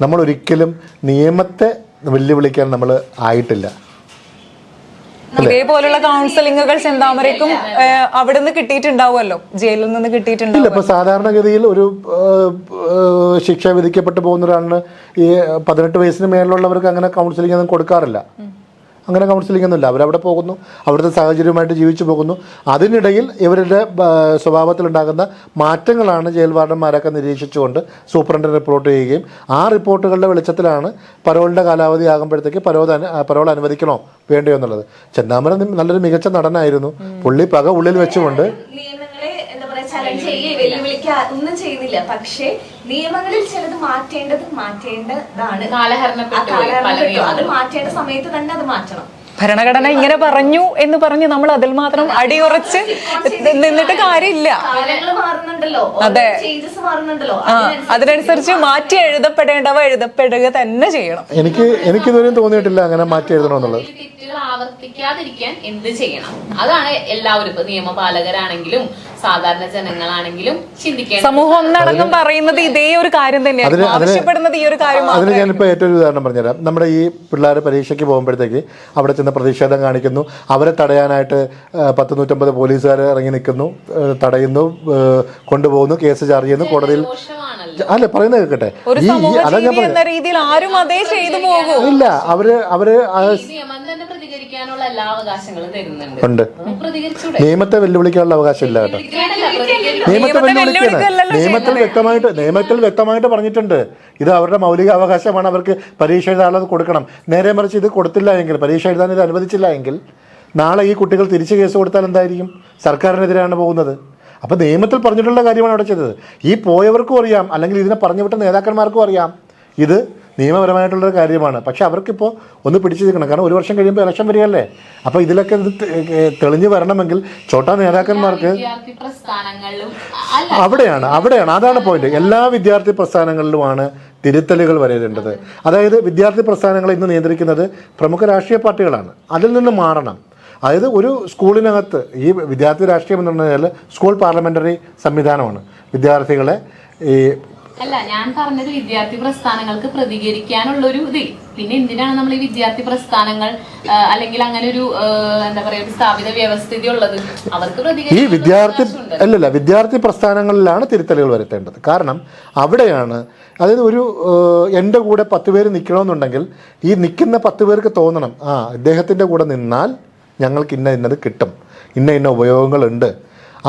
നമ്മൾ ഒരിക്കലും നിയമത്തെ വെല്ലുവിളിക്കാൻ നമ്മൾ ആയിട്ടില്ല.
ഇതേപോലുള്ള കൗൺസിലിങ്ങുകൾ ചെന്താമരയ്ക്കും അവിടുന്ന് കിട്ടിയിട്ടുണ്ടാവുമല്ലോ, ജയിലിൽ നിന്ന് കിട്ടിയിട്ടുണ്ടാവും.
ഇല്ല, ഇപ്പൊ സാധാരണഗതിയിൽ ഒരു ശിക്ഷ വിധിക്കപ്പെട്ടു പോകുന്ന ഒരാളിന് ഈ 18 വയസ്സിന് മേലുള്ളവർക്ക് അങ്ങനെ കൗൺസിലിംഗ് ഒന്നും കൊടുക്കാറില്ല. അങ്ങനെ കൗൺസിലിംഗ് ഒന്നുമില്ല. അവരവിടെ പോകുന്നു, അവിടുത്തെ സാഹചര്യവുമായിട്ട് ജീവിച്ചു പോകുന്നു. അതിനിടയിൽ ഇവരുടെ സ്വഭാവത്തിലുണ്ടാകുന്ന മാറ്റങ്ങളാണ് ജയിൽ വാർഡന്മാരൊക്കെ നിരീക്ഷിച്ചുകൊണ്ട് സൂപ്രണ്ടിന് റിപ്പോർട്ട് ചെയ്യുകയും ആ റിപ്പോർട്ടുകളുടെ വെളിച്ചത്തിലാണ് പരോളിൻ്റെ കാലാവധി ആകുമ്പോഴത്തേക്ക് പരോൾ അനുവദിക്കണോ വേണ്ടയോ എന്നുള്ളത്. ചെന്നാമര നല്ലൊരു മികച്ച നടനായിരുന്നു. പുള്ളി പക ഉള്ളിൽ വെച്ചുകൊണ്ട്
നിയമങ്ങളെ എന്താ പറയാ ചലഞ്ച് ചെയ്യുക, വെല്ലുവിളിക്കുക ഒന്നും ചെയ്യുന്നില്ല. പക്ഷേ നിയമങ്ങളിൽ ചിലത് മാറ്റേണ്ടതാണ്. അത് മാറ്റേണ്ട സമയത്ത് തന്നെ അത് മാറ്റണം.
ഭരണഘടന ഇങ്ങനെ പറഞ്ഞു എന്ന് പറഞ്ഞ് നമ്മൾ അതിൽ മാത്രം അടിയുറച്ച് നിന്നിട്ട് കാര്യമില്ല. അതെ, അതിനനുസരിച്ച് മാറ്റി എഴുതപ്പെടേണ്ടവ എഴുതപ്പെടുക തന്നെ ചെയ്യണം.
എനിക്കിതുവരെയും തോന്നിയിട്ടില്ല അങ്ങനെ മാറ്റി എഴുതണമെന്നുള്ളത്.
തെറ്റുകൾ ആവർത്തിക്കാതിരിക്കാൻ എന്ത് ചെയ്യണം, അതാണ് എല്ലാവരും, ഇപ്പൊ നിയമപാലകരാണെങ്കിലും സാധാരണ ജനങ്ങളാണെങ്കിലും ചിന്തിക്കേണ്ടത്.
സമൂഹം ഒന്നടങ്കം പറയുന്നത് ഇതേ ഒരു കാര്യം തന്നെയാണ്, ആവശ്യപ്പെടുന്നത് ഈ ഒരു കാര്യം.
അതിന് ഞാനിപ്പോൾ ഏറ്റവും ഉദാഹരണം പറഞ്ഞുതരാം. നമ്മുടെ ഈ പിള്ളേർ പരീക്ഷയ്ക്ക് പോകുമ്പോഴത്തേക്ക് അവിടെ ചെന്ന് പ്രതിഷേധം കാണിക്കുന്നു. അവരെ തടയാനായിട്ട് 150 പോലീസുകാർ ഇറങ്ങി നിൽക്കുന്നു, തടയുന്നു, കൊണ്ടുപോകുന്നു, കേസ് ചാർജ് ചെയ്യുന്നു, കോടതിയിൽ. അല്ല, പറയുന്നത് കേൾക്കട്ടെ. അതാ ഞാൻ പറഞ്ഞത്. ഇല്ല, അവര് ഉണ്ട്. നിയമത്തെ വെല്ലുവിളിക്കാനുള്ള അവകാശം ഇല്ല കേട്ടോ. നിയമത്തിൽ വ്യക്തമായിട്ട് പറഞ്ഞിട്ടുണ്ട് ഇത് അവരുടെ മൗലിക അവകാശമാണ്, അവർക്ക് പരീക്ഷ എഴുതാനുള്ളത് കൊടുക്കണം. നേരെ മറിച്ച് ഇത് കൊടുത്തില്ല എങ്കിൽ, പരീക്ഷ എഴുതാൻ ഇത് അനുവദിച്ചില്ല എങ്കിൽ നാളെ ഈ കുട്ടികൾ തിരിച്ച് കേസ് കൊടുത്താൽ എന്തായിരിക്കും? സർക്കാരിനെതിരെയാണ് പോകുന്നത്. അപ്പോൾ നിയമത്തിൽ പറഞ്ഞിട്ടുള്ള കാര്യമാണ് അവിടെ ചെയ്തത്. ഈ പോയവർക്കും അറിയാം, അല്ലെങ്കിൽ ഇതിനെ പറഞ്ഞു വിട്ട നേതാക്കന്മാർക്കും അറിയാം ഇത് നിയമപരമായിട്ടുള്ളൊരു കാര്യമാണ്. പക്ഷെ അവർക്കിപ്പോൾ ഒന്ന് പിടിച്ചു നിൽക്കണം. കാരണം 1 വർഷം കഴിയുമ്പോൾ ഇലക്ഷൻ വരികയല്ലേ. അപ്പോൾ ഇതിലൊക്കെ ഇത് തെളിഞ്ഞു വരണമെങ്കിൽ ചോട്ടാ നേതാക്കന്മാർക്ക് അവിടെയാണ് അതാണ് പോയിന്റ്. എല്ലാ വിദ്യാർത്ഥി പ്രസ്ഥാനങ്ങളിലുമാണ് തിരുത്തലുകൾ വരേണ്ടത്. അതായത് വിദ്യാർത്ഥി പ്രസ്ഥാനങ്ങളെ ഇന്ന് നിയന്ത്രിക്കുന്നത് പ്രമുഖ രാഷ്ട്രീയ പാർട്ടികളാണ്. അതിൽ നിന്ന് മാറണം. അതായത് ഒരു സ്കൂളിനകത്ത് ഈ വിദ്യാർത്ഥി രാഷ്ട്രീയം എന്ന് പറഞ്ഞാൽ സ്കൂൾ പാർലമെൻ്ററി സംവിധാനമാണ്. വിദ്യാർത്ഥികളെ
അല്ല, ഞാൻ പറഞ്ഞത് വിദ്യാർത്ഥി പ്രസ്ഥാനങ്ങൾക്ക് പ്രതികരിക്കാനുള്ളൊരു ഇത്. പിന്നെ എന്തിനാണ് നമ്മൾ ഈ വിദ്യാർത്ഥി പ്രസ്ഥാനങ്ങൾ അല്ലെങ്കിൽ അങ്ങനെ ഒരു എന്താ പറയാ ഒരു സ്ഥാപിത വ്യവസ്ഥിതി ഉള്ളത്? അവർക്ക്
ഈ വിദ്യാർത്ഥി പ്രസ്ഥാനങ്ങളിലാണ് തിരുത്തലുകൾ വരുത്തേണ്ടത്. കാരണം അവിടെയാണ്, അതായത് എൻ്റെ കൂടെ 10 പേര് നിൽക്കണമെന്നുണ്ടെങ്കിൽ ഈ നിൽക്കുന്ന 10 പേർക്ക് തോന്നണം, ഇദ്ദേഹത്തിൻ്റെ കൂടെ നിന്നാൽ ഞങ്ങൾക്ക് ഇന്നത് കിട്ടും, ഇന്ന ഉപയോഗങ്ങളുണ്ട്.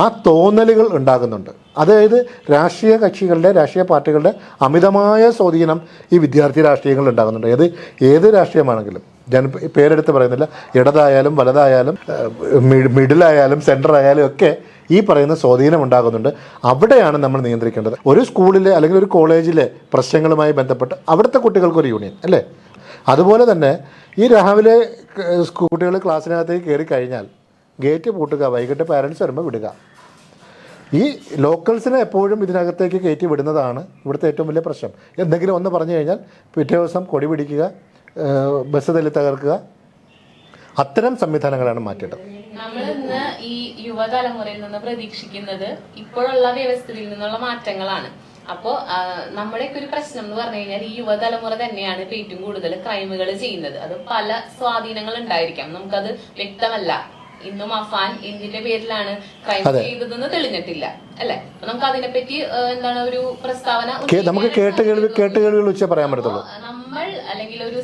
ആ തോന്നലുകൾ ഉണ്ടാകുന്നുണ്ട്. അതായത് രാഷ്ട്രീയ കക്ഷികളുടെ, രാഷ്ട്രീയ പാർട്ടികളുടെ അമിതമായ സ്വാധീനം ഈ വിദ്യാർത്ഥി രാഷ്ട്രീയങ്ങളിൽ ഉണ്ടാകുന്നുണ്ട്. ഏത് രാഷ്ട്രീയമാണെങ്കിലും, ഞാൻ പേരെടുത്ത് പറയുന്നില്ല, ഇടതായാലും വലതായാലും മിഡിലായാലും സെൻറ്റർ ആയാലും ഒക്കെ ഈ പറയുന്ന സ്വാധീനം ഉണ്ടാകുന്നുണ്ട്. അവിടെയാണ് നമ്മൾ നിയന്ത്രിക്കേണ്ടത്. ഒരു സ്കൂളിലെ അല്ലെങ്കിൽ ഒരു കോളേജിലെ പ്രശ്നങ്ങളുമായി ബന്ധപ്പെട്ട് അവിടുത്തെ കുട്ടികൾക്കൊരു യൂണിയൻ അല്ലേ. അതുപോലെ തന്നെ ഈ രാവിലെ കുട്ടികൾ ക്ലാസ്സിനകത്തേക്ക് കയറി കഴിഞ്ഞാൽ ഗേറ്റ് പൂട്ടുക, വൈകിട്ട് പാരൻസ് വരുമ്പോൾ വിടുക. ഈ ലോക്കൽസിനെ എപ്പോഴും ഇതിനകത്തേക്ക് കയറ്റി വിടുന്നതാണ് ഇവിടുത്തെ ഏറ്റവും വലിയ പ്രശ്നം. എന്തെങ്കിലും ഒന്ന് പറഞ്ഞു കഴിഞ്ഞാൽ പിറ്റേ ദിവസം കൊടി പിടിക്കുക, ബസ് തല്ലി തകർക്കുക, അത്തരം സംവിധാനങ്ങളാണ് മാറ്റേണ്ടത്.
നമ്മൾ ഇന്ന് ഈ യുവതലമുറയിൽ നിന്ന് പ്രതീക്ഷിക്കുന്നത് ഇപ്പോഴുള്ള വ്യവസ്ഥയിൽ നിന്നുള്ള മാറ്റങ്ങളാണ്. അപ്പോ നമ്മുടെയൊക്കെ ഒരു പ്രശ്നം എന്ന് പറഞ്ഞു കഴിഞ്ഞാൽ ഈ യുവതലമുറ തന്നെയാണ് ഇപ്പൊ ഏറ്റവും കൂടുതൽ ക്രൈമുകൾ ചെയ്യുന്നത്. അത് പല സ്വാധീനങ്ങൾ ഉണ്ടായിരിക്കാം, നമുക്കത് വ്യക്തമല്ല. ഇന്നും അഫാൻ എന്തിന്റെ പേരിലാണ് ക്രൈം ചെയ്തതെന്ന് തെളിഞ്ഞിട്ടില്ല അല്ലെ. നമുക്ക് അതിനെപ്പറ്റി എന്താണ് ഒരു പ്രസ്താവന
നമുക്ക് കേട്ടുകേൾവികൾ വെച്ചേ പറയാൻ പറ്റത്തുള്ളൂ.
നമ്മൾ അല്ലെങ്കിൽ ഒരു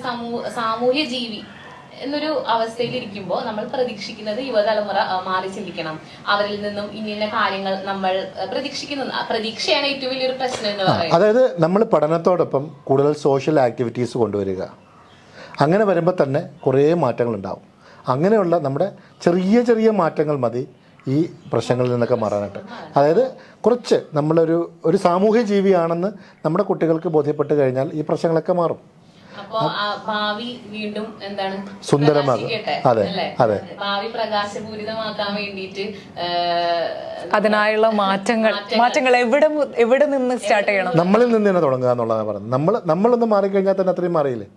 സാമൂഹ്യ ജീവി എന്നൊരു അവസ്ഥയിൽ ഇരിക്കുമ്പോൾ നമ്മൾ പ്രതീക്ഷിക്കുന്നത് യുവതലമുറ മാറി ചിന്തിക്കണം, അവരിൽ നിന്നും ഇന്ന കാര്യങ്ങൾ നമ്മൾ പ്രതീക്ഷയാണ് ഏറ്റവും വലിയൊരു പ്രശ്നം എന്ന് പറയുന്നത്.
അതായത് നമ്മൾ പഠനത്തോടൊപ്പം കൂടുതൽ സോഷ്യൽ ആക്ടിവിറ്റീസ് കൊണ്ടുവരിക. അങ്ങനെ വരുമ്പോൾ തന്നെ കുറേ മാറ്റങ്ങൾ ഉണ്ടാവും. അങ്ങനെയുള്ള നമ്മുടെ ചെറിയ മാറ്റങ്ങൾ മതി ഈ പ്രശ്നങ്ങളിൽ നിന്നൊക്കെ മാറാനായിട്ട്. അതായത് കുറച്ച് നമ്മളൊരു സാമൂഹ്യ ജീവിയാണെന്ന് നമ്മുടെ കുട്ടികൾക്ക് ബോധ്യപ്പെട്ട് കഴിഞ്ഞാൽ ഈ പ്രശ്നങ്ങളൊക്കെ മാറും.
ഭാവി വീണ്ടും എന്താണ്
സുന്ദരമാകും. അതെ,
ഭാവി പ്രകാശപൂരിതമാക്കാൻ വേണ്ടിയിട്ട്
അതിനായുള്ള മാറ്റങ്ങൾ എവിടെ നിന്ന് സ്റ്റാർട്ട് ചെയ്യണം?
നമ്മളിൽ നിന്ന് തന്നെ തുടങ്ങുക എന്നുള്ളതാണ് പറയുന്നത്. നമ്മളൊന്ന് മാറിക്കഴിഞ്ഞാൽ തന്നെ അത്രയും മാറിയില്ലേ.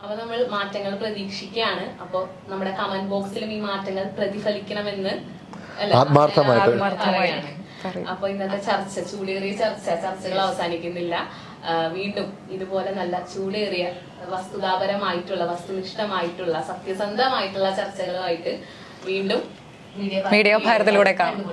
അപ്പൊ നമ്മൾ മാറ്റങ്ങൾ പ്രതീക്ഷിക്കുകയാണ്. അപ്പൊ നമ്മുടെ കമന്റ് ബോക്സിലും ഈ മാറ്റങ്ങൾ പ്രതിഫലിക്കണമെന്ന്
ആത്മാർത്ഥമായിട്ട്.
അപ്പൊ ഇന്നത്തെ ചൂടേറിയ ചർച്ചകൾ അവസാനിക്കുന്നില്ല. വീണ്ടും ഇതുപോലെ നല്ല ചൂടേറിയ വസ്തുതാപരമായിട്ടുള്ള, വസ്തുനിഷ്ഠമായിട്ടുള്ള, സത്യസന്ധമായിട്ടുള്ള ചർച്ചകളുമായിട്ട് വീണ്ടും
മീഡിയ ഭാരതിലൂടെ കാണാം.